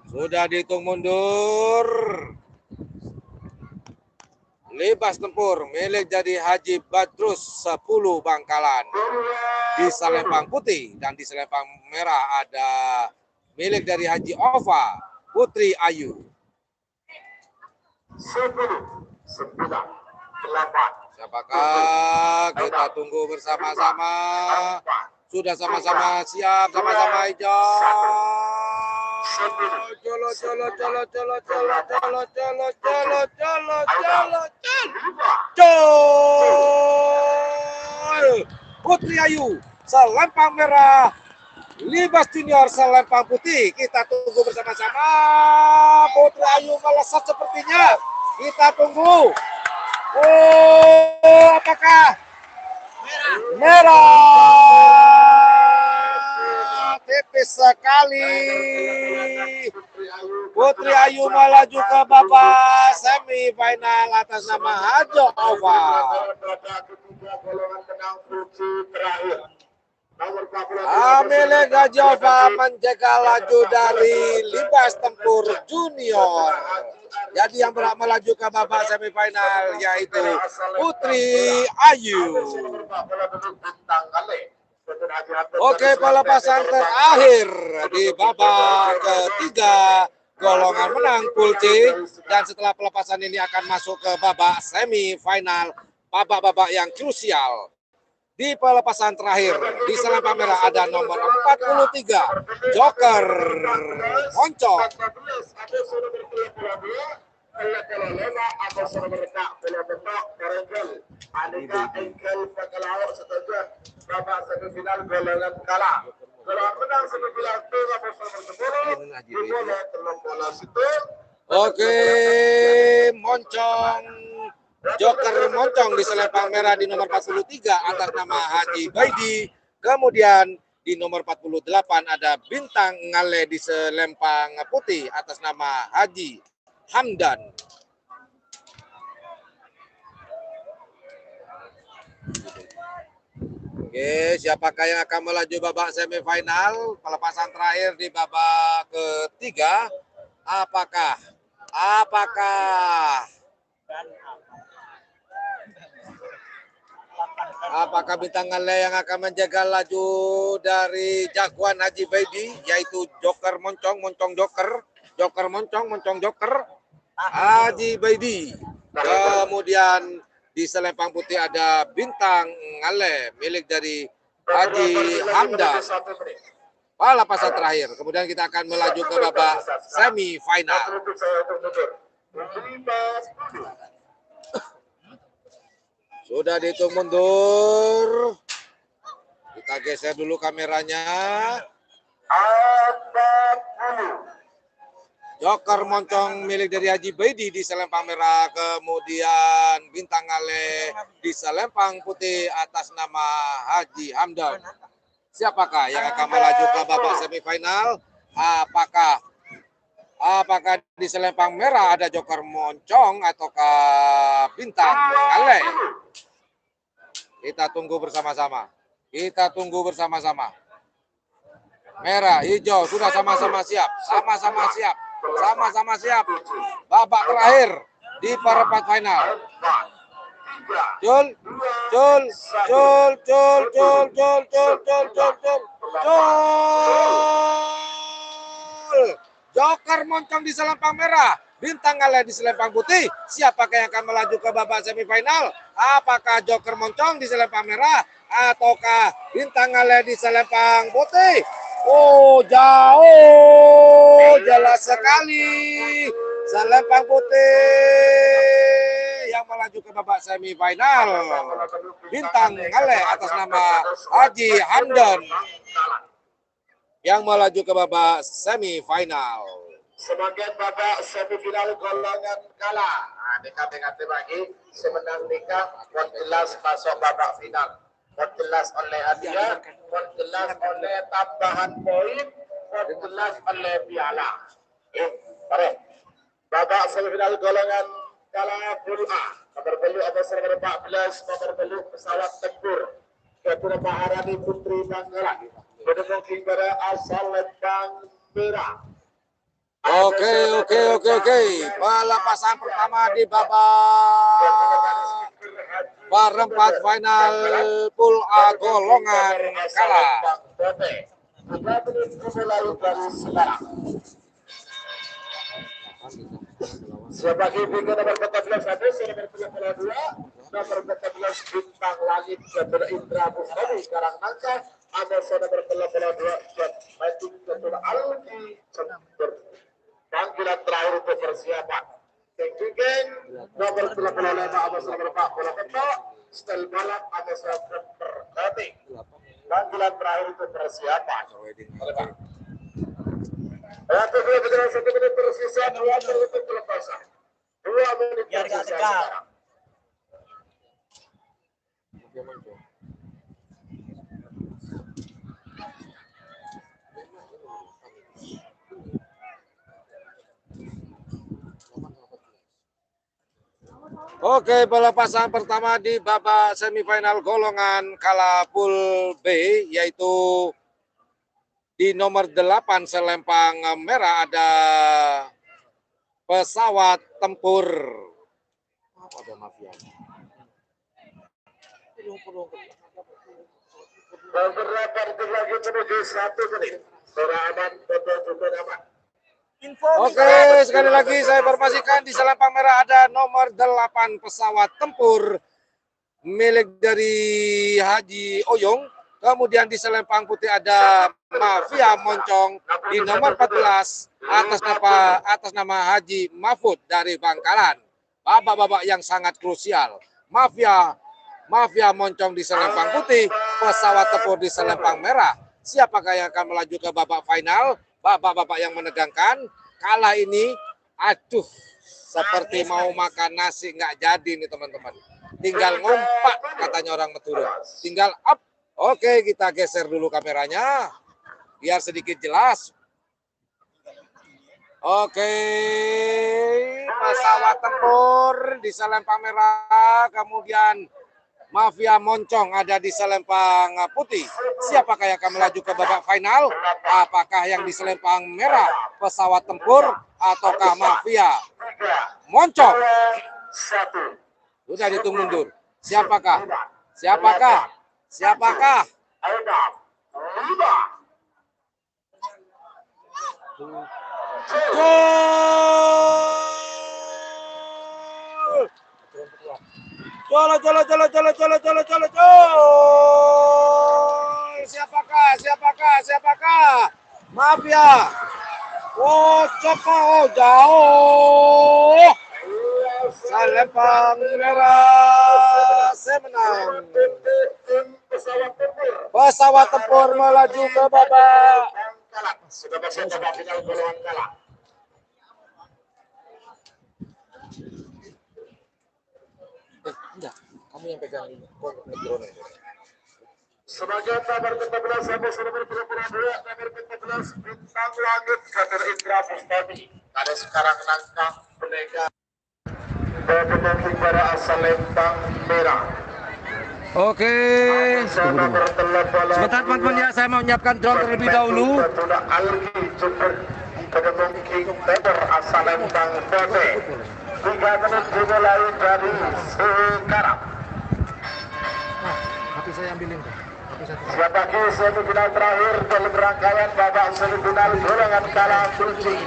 Sudah dihitung mundur. Libas tempur milik jadi Haji Badrus 10 Bangkalan di selempang putih, dan di selempang merah ada milik dari Haji Ova, Putri Ayu. 10, 9, 8. Siapakah? Kita tunggu bersama-sama. Sudah sama-sama siap, sama-sama hijau. Colo, colo, colo, colo, colo, colo, colo, colo, colo, colo, colo. Putri Ayu, selempang merah. Libas Junior selempang putih. Kita tunggu bersama-sama. Putri Ayu melesat sepertinya. Kita tunggu. Oh, apakah merah? Tipis sekali. Putri Ayu melaju ke babak semifinal atas nama Haja Ova. Amele Gajova menjaga laju dari Libas Tempur Junior. Jadi yang berhak melaju ke babak semifinal yaitu Putri Ayu. Oke, pelepasan terakhir di babak ketiga golongan menang pool C, dan setelah pelepasan ini akan masuk ke babak semifinal, babak-babak yang krusial. Di pelepasan terakhir di selempang merah ada nomor 43 Joker Moncong. Oke, Moncong, Joker Moncong di selempang merah di nomor 43 atas nama Haji Baidi. Kemudian di nomor 48 ada Bintang Ngale di selempang putih atas nama Haji Hamdan. Oke, siapakah yang akan melaju babak semifinal? Pelepasan terakhir di babak ketiga. Apakah Bintang Ngale yang akan menjaga laju dari jagoan Haji Baidi, yaitu Joker Moncong, Moncong Joker, Joker Moncong, Moncong Joker, Haji Baidi. Kemudian di selempang putih ada Bintang Ngale milik dari Haji Hamdan. Pelepasan terakhir. Kemudian kita akan melaju ke babak semifinal. Sudah dihitung mundur. Kita geser dulu kameranya. Joker Moncong milik dari Haji Baidi di selempang merah, kemudian Bintang Ngale di selempang putih atas nama Haji Hamdan. Siapakah yang akan melaju ke babak semifinal? Apakah di selempang merah ada Joker Moncong ataukah Bintang Ngale? Kita tunggu bersama-sama. Merah, hijau sudah sama-sama siap. Babak terakhir di perempat final. Jul, Jul, Jul, Jul, Jul, Jul, Jul, Jul, Jul, Jul, Jul. Joker moncong di selempang merah, bintang Ngale di selempang putih. Siapakah yang akan melaju ke babak semifinal? Apakah Joker moncong di selempang merah ataukah bintang Ngale di selempang putih? Oh, jauh, jelas sekali. Selempang putih yang melaju ke babak semifinal. Bintang Ngale atas nama Haji Hamdan yang melaju ke babak semifinal. Sebagian babak semifinal golongan kalah. Nah, dekat-dekat bagi semenang nikah, jelas masuk babak final. Jelas oleh hadiah, jelas oleh tambahan poin, jelas oleh piala. Mari. Babak semifinal golongan kalah Pool A. Nomor belu atas nomor 14, nomor belu pesawat tempur. Ketua Maharani Putri Bangkalan. Berdekong kepada asal Lembang Merah. Oke. Pelepasan pertama di babak perempat final Pool A golongan kalah. Sebagai bintang nomor 14 ada nomor 32, nomor 14 bintang langit Ketua Indra Bustami Karangangka, ada nomor 82 Matic Ketua Aldi Cember. Panggilan terakhir untuk persiapan. Geng nomor 35 ada nomor 40 Ketua, setel balap ada nomor Berkati. Panggilan terakhir untuk persiapan. Untuk berjalan 1 menit tersisa 2 menit untuk pelepasan. 2 menit tersisa sekarang. Oke, pelepasan pertama di babak semifinal golongan kalah Pool B, yaitu di nomor 8 selempang merah ada pesawat tempur. Ada mafia. Beberapa detik lagi menuju 1 menit. Aman, betul aman. Oke, sekali lagi saya informasikan di selempang merah ada nomor 8 pesawat tempur milik dari Haji Oyong. Kemudian di selempang putih ada Mafia Moncong di nomor 14 atas nama Haji Mahfud dari Bangkalan. Babak-babak yang sangat krusial. Mafia Moncong di selempang putih, pesawat tempur di selempang merah. Siapakah yang akan melaju ke babak final? Babak-babak yang menegangkan. Kalah ini, aduh, seperti mau makan nasi nggak jadi nih teman-teman. Tinggal ngompak katanya orang Madura. Tinggal up. Oke, kita geser dulu kameranya biar sedikit jelas. Oke, pesawat tempur di selempang merah, kemudian Mafia Moncong ada di selempang putih. Siapakah yang akan melaju ke babak final? Apakah yang di selempang merah pesawat tempur ataukah Mafia Moncong? Sudah dihitung mundur. Siapakah? Jolo. Siapakah? Mafia. Oh, Joko jauh. Selempang merah semenang. Pesawat tempur melaju ke babak. Sudah masuk babak final golongan kalah. Enggak, kamu yang pegang drone. Sebagai nomor 14 sampai nomor 32, nomor 14 bintang langit Kader Indra Bustami. Ada sekarang langkah penegak Berdekong pada asal Lembang Merah. Oke. Sebentar teman-teman ya, saya mau menyiapkan drone terlebih dahulu. Algi Jember Berdekong King Teder asal Lembang Putih. 3 menit dimulai dari sekarang. Tapi saya ambilin tuh. Siap bagi semifinal terakhir dalam rangkaian babak semifinal golongan kala kunci.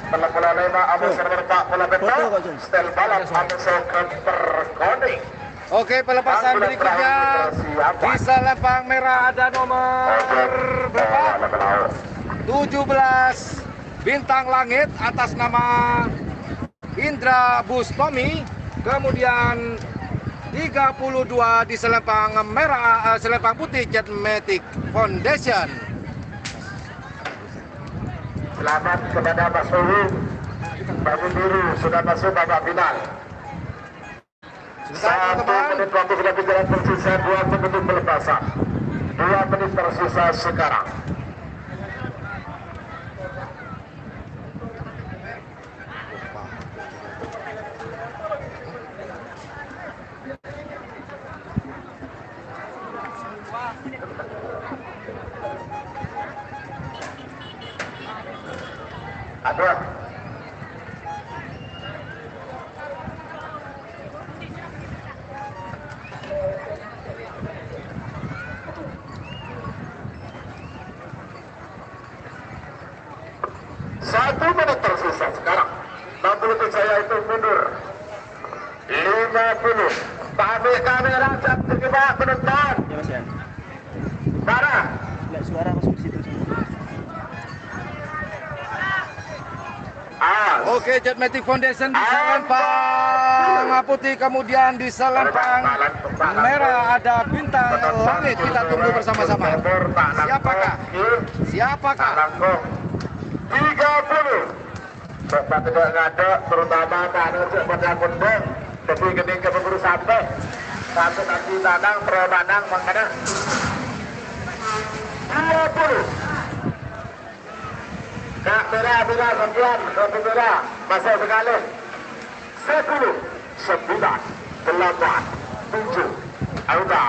Bola lema Amos Serberpak bola betok. Stel balap Amos Keperkoning. Oke, pelepasan berikutnya di selempang merah ada nomor berapa? 17 Bintang Langit atas nama Indra Bustomi. Kemudian 32 di selempang merah, selempang putih Jetmatic Foundation. Selamat kepada Mas Suhu. Baju biru sudah masuk babak final. Sebentar, 1 teman-teman. menit waktu sudah berjalan tersisa, 2 menit pelepasan. 2 menit tersisa sekarang. Ada. Satu menit tersisa sekarang. 60 saya itu mundur. 50. Tarik kamera jam 3 penonton. Ya Mas ya. Mana? Lihat suara masuk di situ. Oke, Jetmatic Foundation di selempang putih, kemudian di selempang merah ada Bintang Langit. Kita tunggu bersama-sama. Siapakah? Siapakah? 30. Bapak tidak ngadok, terutama karena pada kondong, tapi gening ke pemburu sampai satu kaki tanang, perobadang, makanya 20. Kak merah, sembilan, kopi merah, masuk sekali. 10, 9, 8, 7, 6, 5,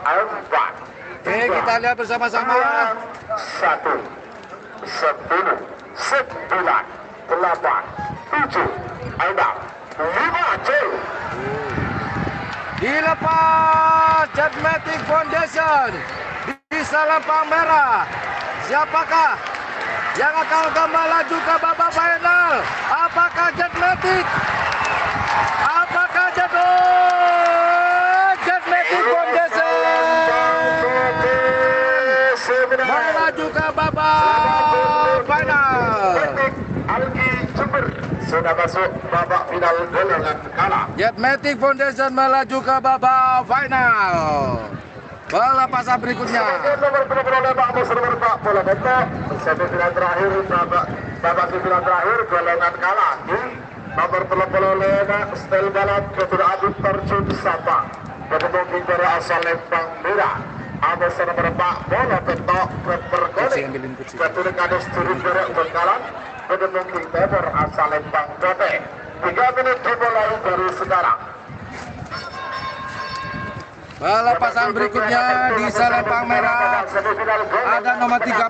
4. Oke, kita lihat bersama-sama. 1, 10, 9, 8, 7, 6, 5, cuy. Dilepas Jetmatic Foundation di selempang merah. Siapakah yang akan melaju ke babak final? Apakah Jetmatic? Apakah Jetmatic Foundation melaju ke babak final? Algi Jember sudah masuk babak final golongan kalah. Jetmatic Foundation melaju ke babak final. Pelepasan berikutnya. Nomor bola betok. Semifinal terakhir babak semifinal terakhir golongan kalah. Nomor lema Stel balap ketua Adit terjun Sabang. Ketemu Bintara asal Lempang Merah. Amos nomor 4 bola betok Keperkoning. Ketua Kades turun dari Bengkalan. Ketemu King Tebor asal Lempang Jote. 3 menit dimulai dari sekarang. Pelepasan berikutnya di selempang merah ada nomor 35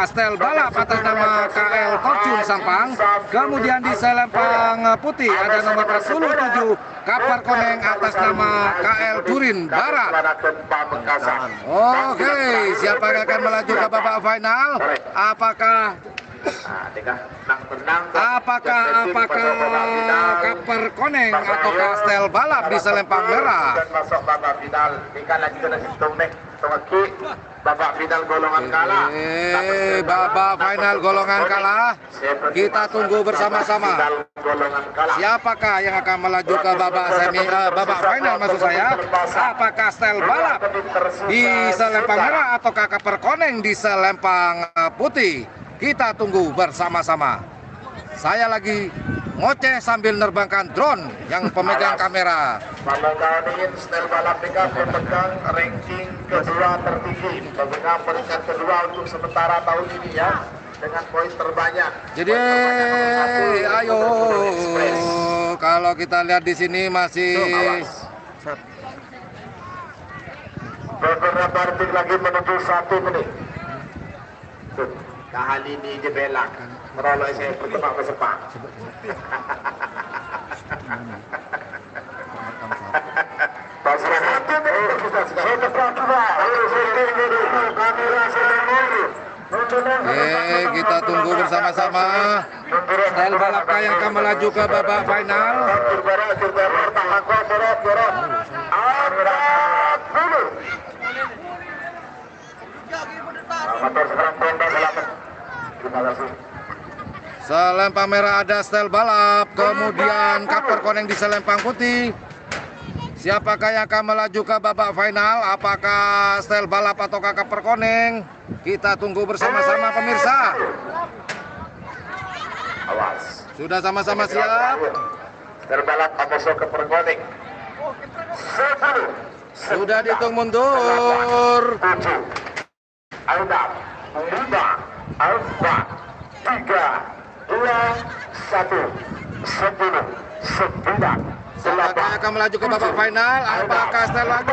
Stel balap atas nama KL Torjun Sampang. Kemudian di selempang putih ada nomor 47 Kapar Koneng atas nama KL Turin Barat. Oke, siapa yang akan melaju ke babak final? Apakah Kapar Koneng atau Stel balap di selempang merah? Dan masuk babak final. Tinggal lagi kena hitung nih. Tunggu babak final golongan kalah. Babak final golongan kalah. Kita tunggu bersama-sama. Siapakah yang akan melaju ke babak final maksud saya? Apakah Stel balap di selempang merah ataukah Kapar Koneng di selempang putih? Kita tunggu bersama-sama. Saya lagi ngoceh sambil nerbangkan drone yang pemegang kamera. Kalau kau ingin Stel balap dengan pemegang ranking kedua tertinggi, pemegang peringkat kedua untuk sementara tahun ini ya, dengan poin terbanyak. Jadi, ayo, kalau kita lihat di sini masih beberapa detik lagi menuju 1 menit. Kali ini jebelak. Meroleh saya bertebak bersepak. Oke, kita tunggu bersama-sama. Style balapkah yang akan melaju ke babak final? Selempang merah ada style balap, kemudian kapter koneng di selempang putih. Siapakah yang akan melaju ke babak final? Apakah style balap atau kapter koneng? Kita tunggu bersama-sama pemirsa. Awas. Sudah sama-sama siap? Terbalap Amoso ke perkoning. 10. Sudah dihitung mundur. 7. 6. 5. 4. 3. 2. 1. 10. 9. Siapakah yang akan melaju ke babak final? Apakah style lagu?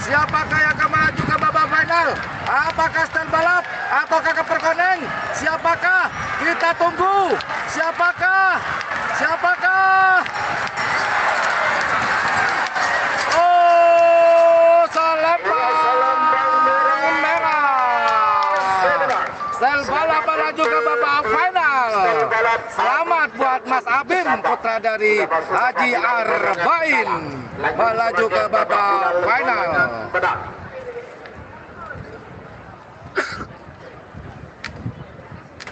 Siapakah yang akan melaju ke babak final? Apakah style balap ataukah kapter koneng? Siapakah? Kita tunggu. Siapakah? Siapakah? Oh, selempang merah. Style balap melaju ke babak final. Selamat buat Mas Abim, putra dari Haji Arbain, melaju ke babak final.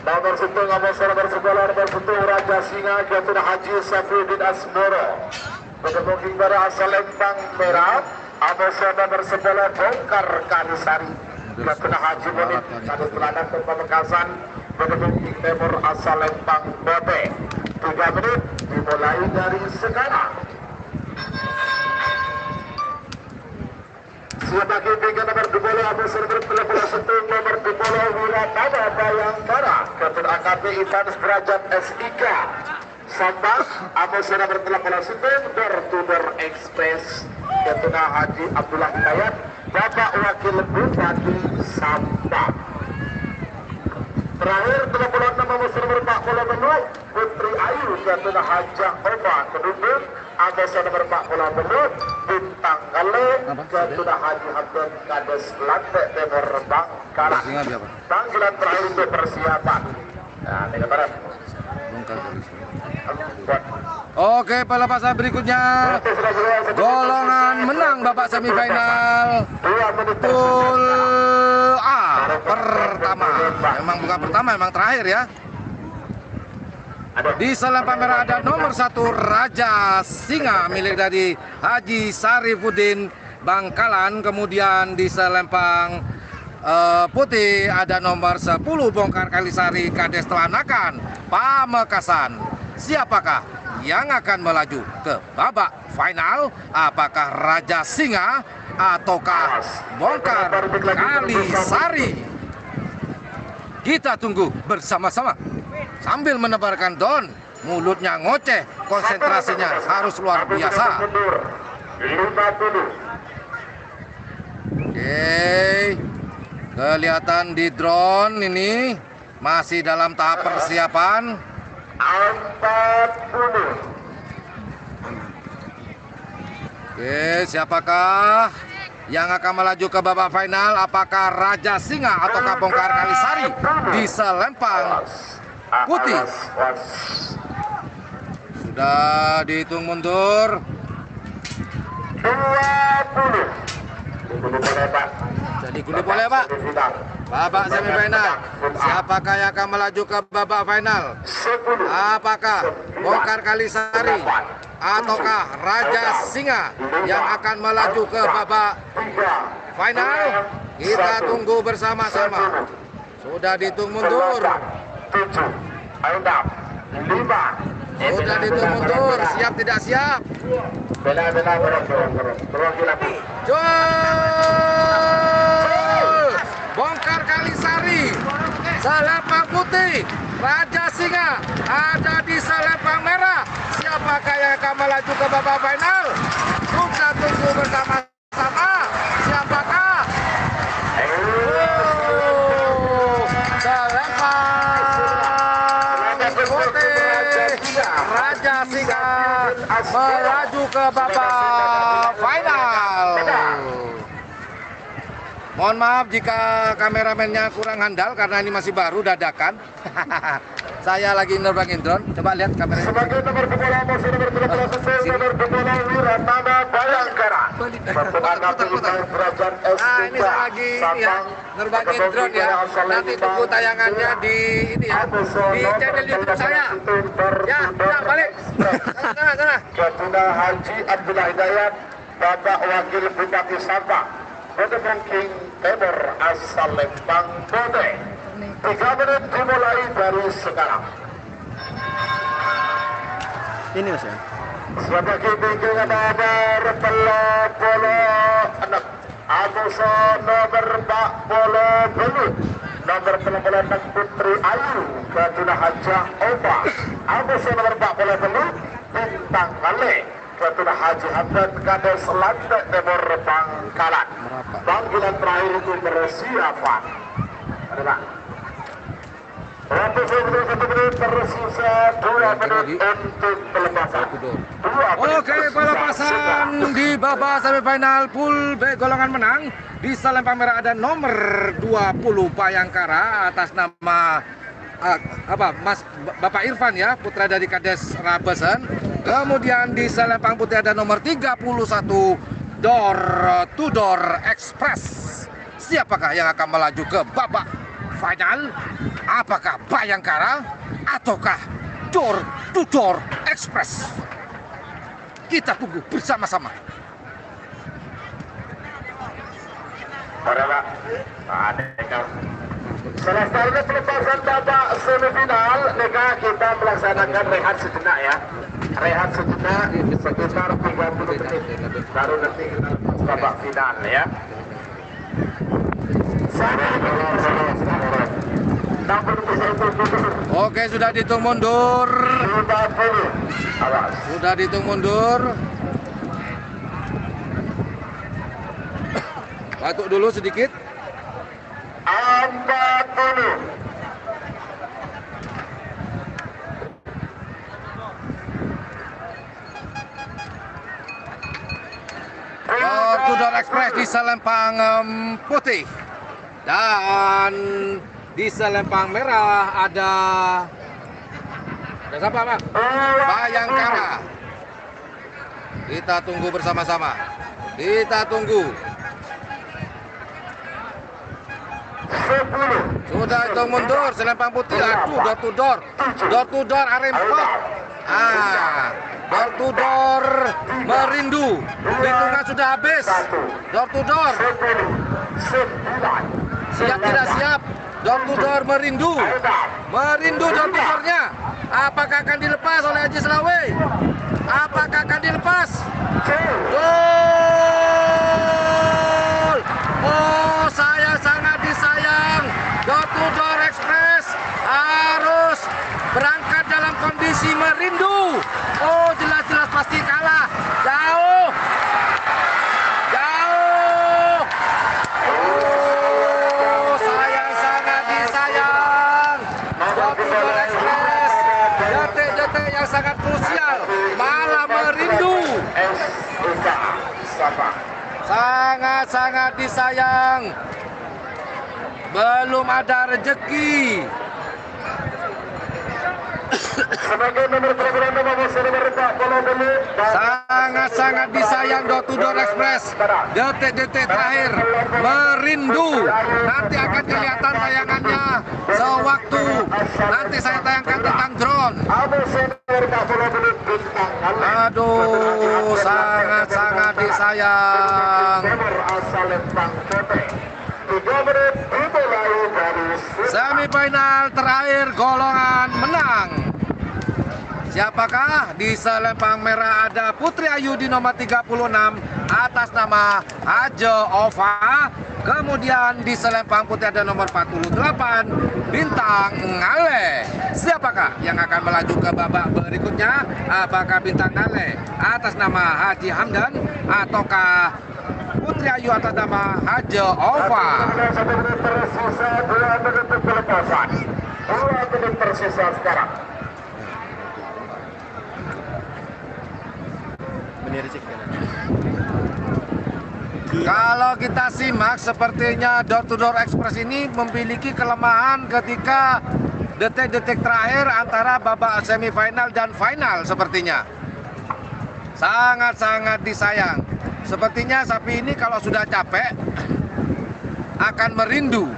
Nomor 1 Amoso nomor 11 Raja Singa Jatuh Haji Safruddin Asmoro. Berkembang pada asal Lempang Merah. Amoso nomor 11 Bongkar Kalisari. Jatuh Haji Munit Kades Peladan ke Pamekasan. Berkembang Timur asal Lempang Bote. 3 menit dimulai dari sekarang. Sebagai tiga nomor 2 Amoso nomor 11 nomor 2 Wiratama Bayangkara Ketua AKP Ivan Derajat SIK Sambas Amoso nomor 11 Door Express Ketua Haji Abdullah Hidayat Bapak Wakil Bupati Sambas. Terakhir 36 Amoso nomor 40 Putri Ayu Ketua Hajah Oma Keduduk Amoso nomor 40 Bintang Kale Ketua Haji Abdul Kades Lantai Timur Bangkalan. Panggilan terakhir untuk persiapan. Nah, ini barat. Oke, pelepasan berikutnya. Golongan menang babak semifinal. Pool A pertama. Memang bukan pertama, memang terakhir ya. Di selempang merah ada nomor 1 Raja Singa milik dari Haji Sarifuddin Bangkalan. Kemudian di selempang putih ada nomor 10 Bongkar Kalisari Kades Telanakan Pamekasan. Siapakah yang akan melaju ke babak final? Apakah Raja Singa ataukah Bongkar Kalisari? Kita tunggu bersama-sama. Sambil menebarkan don, mulutnya ngoceh, konsentrasinya harus luar biasa. Oke, kelihatan di drone ini masih dalam tahap persiapan. 40. Oke, siapakah yang akan melaju ke babak final? Apakah Raja Singa ataukah Bongkar Kalisari di selempang putih? Sudah dihitung mundur. 20. Jadi kulit boleh Pak. Babak semifinal. Siapakah yang akan melaju ke babak final? Apakah Bongkar Kalisari ataukah Raja Singa yang akan melaju ke babak final? Kita tunggu bersama-sama. Sudah dihitung mundur. 7, 6, 5. Sudah dihitung mundur. Siap tidak siap? Bela-bela Bongkar Kalisari, selempang putih. Raja Singa ada di selempang merah. Siapakah yang akan melaju ke babak final? Kita tunggu bersama-sama. Siapakah? berikutnya Singa melaju ke babak final. Mohon maaf jika kameramennya kurang handal karena ini masih baru dadakan. Saya lagi nerbangin drone. Coba lihat kameranya. Sebagai nomor bola musuh nomor 13 nomor bola Wiratama Bayangkara. Nah ini saya lagi ya nerbangin drone ya. Nanti tunggu tayangannya di ini ya di channel YouTube saya. Ya, balik. Sana. Ketua Haji Abdullah Hidayat, Bapak Wakil Bupati Sabah, Kota Ranking Timur asal Lembang Bote. 3 menit dimulai dari sekarang. Ini mas ya. Sebagai bimbingan nomor bola anak Aguso nomor Pak bola belut nomor bola anak Putri Ayu Ketua Hajah Oba Aguso nomor Pak bola belut Bintang Kale Ketua Haji Hamdan Kades Lantai Timur Bangkalan. Panggilan terakhir itu persiapan adalah untuk tersisa 2 menit untuk pelepasan. Oke, pelepasan di babak semifinal pool B golongan menang. Di selempang merah ada nomor 20 Bayangkara atas nama Bapak Irfan ya, putra dari Kades Rabesen. Kemudian di selempang putih ada nomor 31 Door to Door Express. Siapakah yang akan melaju ke babak final? Apakah Bayangkara ataukah Door to Door Express? Kita tunggu bersama-sama. Selesai pelepasan babak semifinal, kita melaksanakan rehat sejenak ya. Rehat sejenak sekitar 30 menit. Baru nanti kita babak final ya. Oke, sudah dihitung mundur. Sudah dihitung mundur. Batuk dulu sedikit. 40. Door to Door Express di selempang putih. Dan di selempang merah ada siapa, Bang? Bayangkara. Kita tunggu bersama-sama. Kita tunggu. 10. Sudah hitung mundur selempang putih. Aduh, door to door. Door to door Arempa. Door to door Merindu. Hitungan sudah habis. Door to door. 9. Siap tidak siap? Door to door Merindu. Merindu door to doornya. Apakah akan dilepas oleh Haji Selawe? Apakah akan dilepas? Gol! Oh, saya sangat disayang. Door to Door Express harus berangkat dalam kondisi merindu. Oh, jelas-jelas pasti kalah. Jauh. Oh, saya sangat disayang. Door to Door Express. Detik-detik yang sangat krusial. Malah merindu. Sangat-sangat disayang. Belum ada rezeki. Sebagai nomor program nomor Pak bola belut. Sangat-sangat disayang Door to Door Express. Detik-detik terakhir merindu. Nanti akan kelihatan tayangannya sewaktu nanti saya tayangkan tentang drone. Aduh, sangat-sangat disayang. Semifinal terakhir golongan menang. Siapakah? Di selempang merah ada Putri Ayu di nomor 36 atas nama Hajo Ova. Kemudian di selempang putih ada nomor 48 Bintang Ngale. Siapakah yang akan melaju ke babak berikutnya? Apakah Bintang Ngale atas nama Haji Hamdan ataukah Putri Ayu atas nama Hajo Ova? 2 menit tersisa sekarang. Kalau kita simak, sepertinya door to door express ini memiliki kelemahan ketika detik-detik terakhir antara babak semifinal dan final sepertinya. Sangat-sangat disayang. Sepertinya sapi ini kalau sudah capek akan merindu.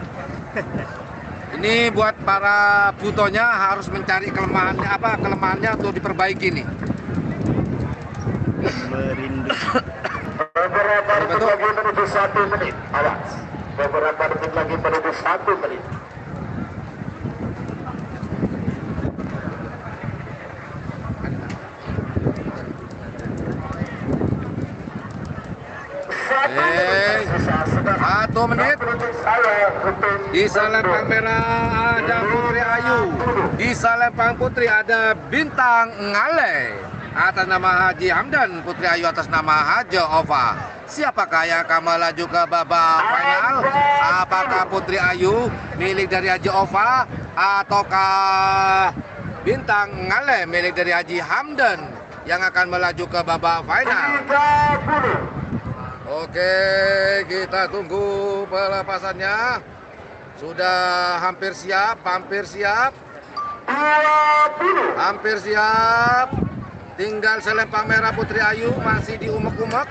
Ini buat para butonya harus mencari kelemahannya untuk diperbaiki nih. Merindu. Beberapa detik lagi menuju 1 menit. Awas. Beberapa detik lagi menuju 1 menit. Satu menit. Di Salempang Merah ada Putri Ayu. Di Salempang Putri ada Bintang Ngale atas nama Haji Hamdan, Putri Ayu atas nama Hajo Ova. Siapakah yang akan melaju ke babak final? Apakah Putri Ayu milik dari Haji Ova ataukah Bintang Ngale milik dari Haji Hamdan yang akan melaju ke babak final? Oke, kita tunggu pelepasannya. Sudah hampir siap, hampir siap. Hampir siap. Tinggal Salempang Merah Putri Ayu masih diumek-umek.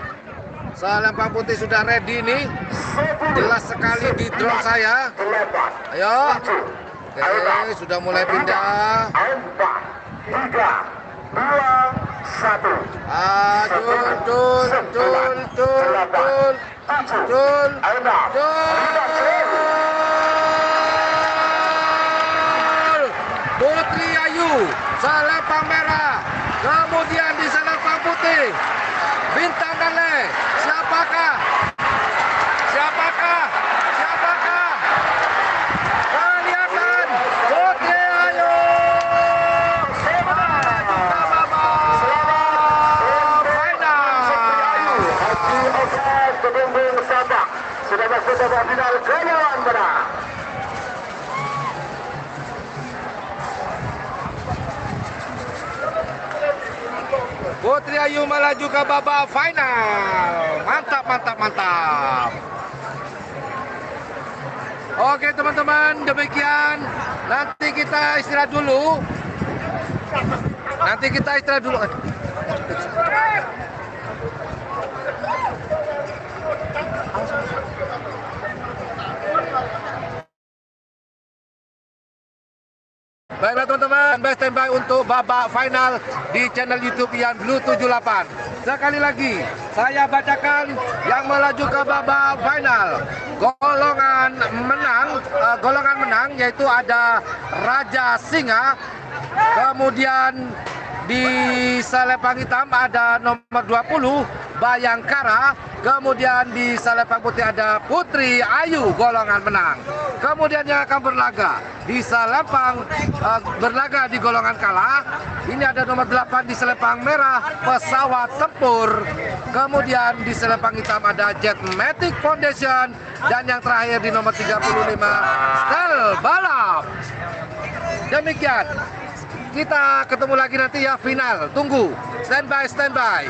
Salempang Putih sudah ready nih. Jelas sekali di drone saya. Ayo. Oke, sudah mulai pindah. 4, 3, 2, 1. Putri Ayu, Salempang Merah. Kemudian di Salempang Putih, Bintang Ngale. Siapakah? Kelihatan Putri Ayu. Sudah masuk babak final golongan merah. Putri Ayu melaju ke babak final. Mantap, mantap, mantap. Oke teman-teman, demikian. Nanti kita istirahat dulu. Baiklah teman-teman, standby untuk babak final di channel YouTube Ian Blue 78. Sekali lagi, saya bacakan yang melaju ke babak final. Golongan menang yaitu ada Raja Singa. Kemudian di Salempang Hitam ada nomor 20 Bayangkara. Kemudian di Salempang Putih ada Putri Ayu golongan menang. Kemudian yang akan berlaga di Salempang berlaga di golongan kalah. Ini ada nomor 8 di Salempang Merah Pesawat Tempur. Kemudian di Salempang Hitam ada Jetmatic Foundation. Dan yang terakhir di nomor 35 Stel Balap. Demikian. Kita ketemu lagi nanti ya final. Tunggu. Standby.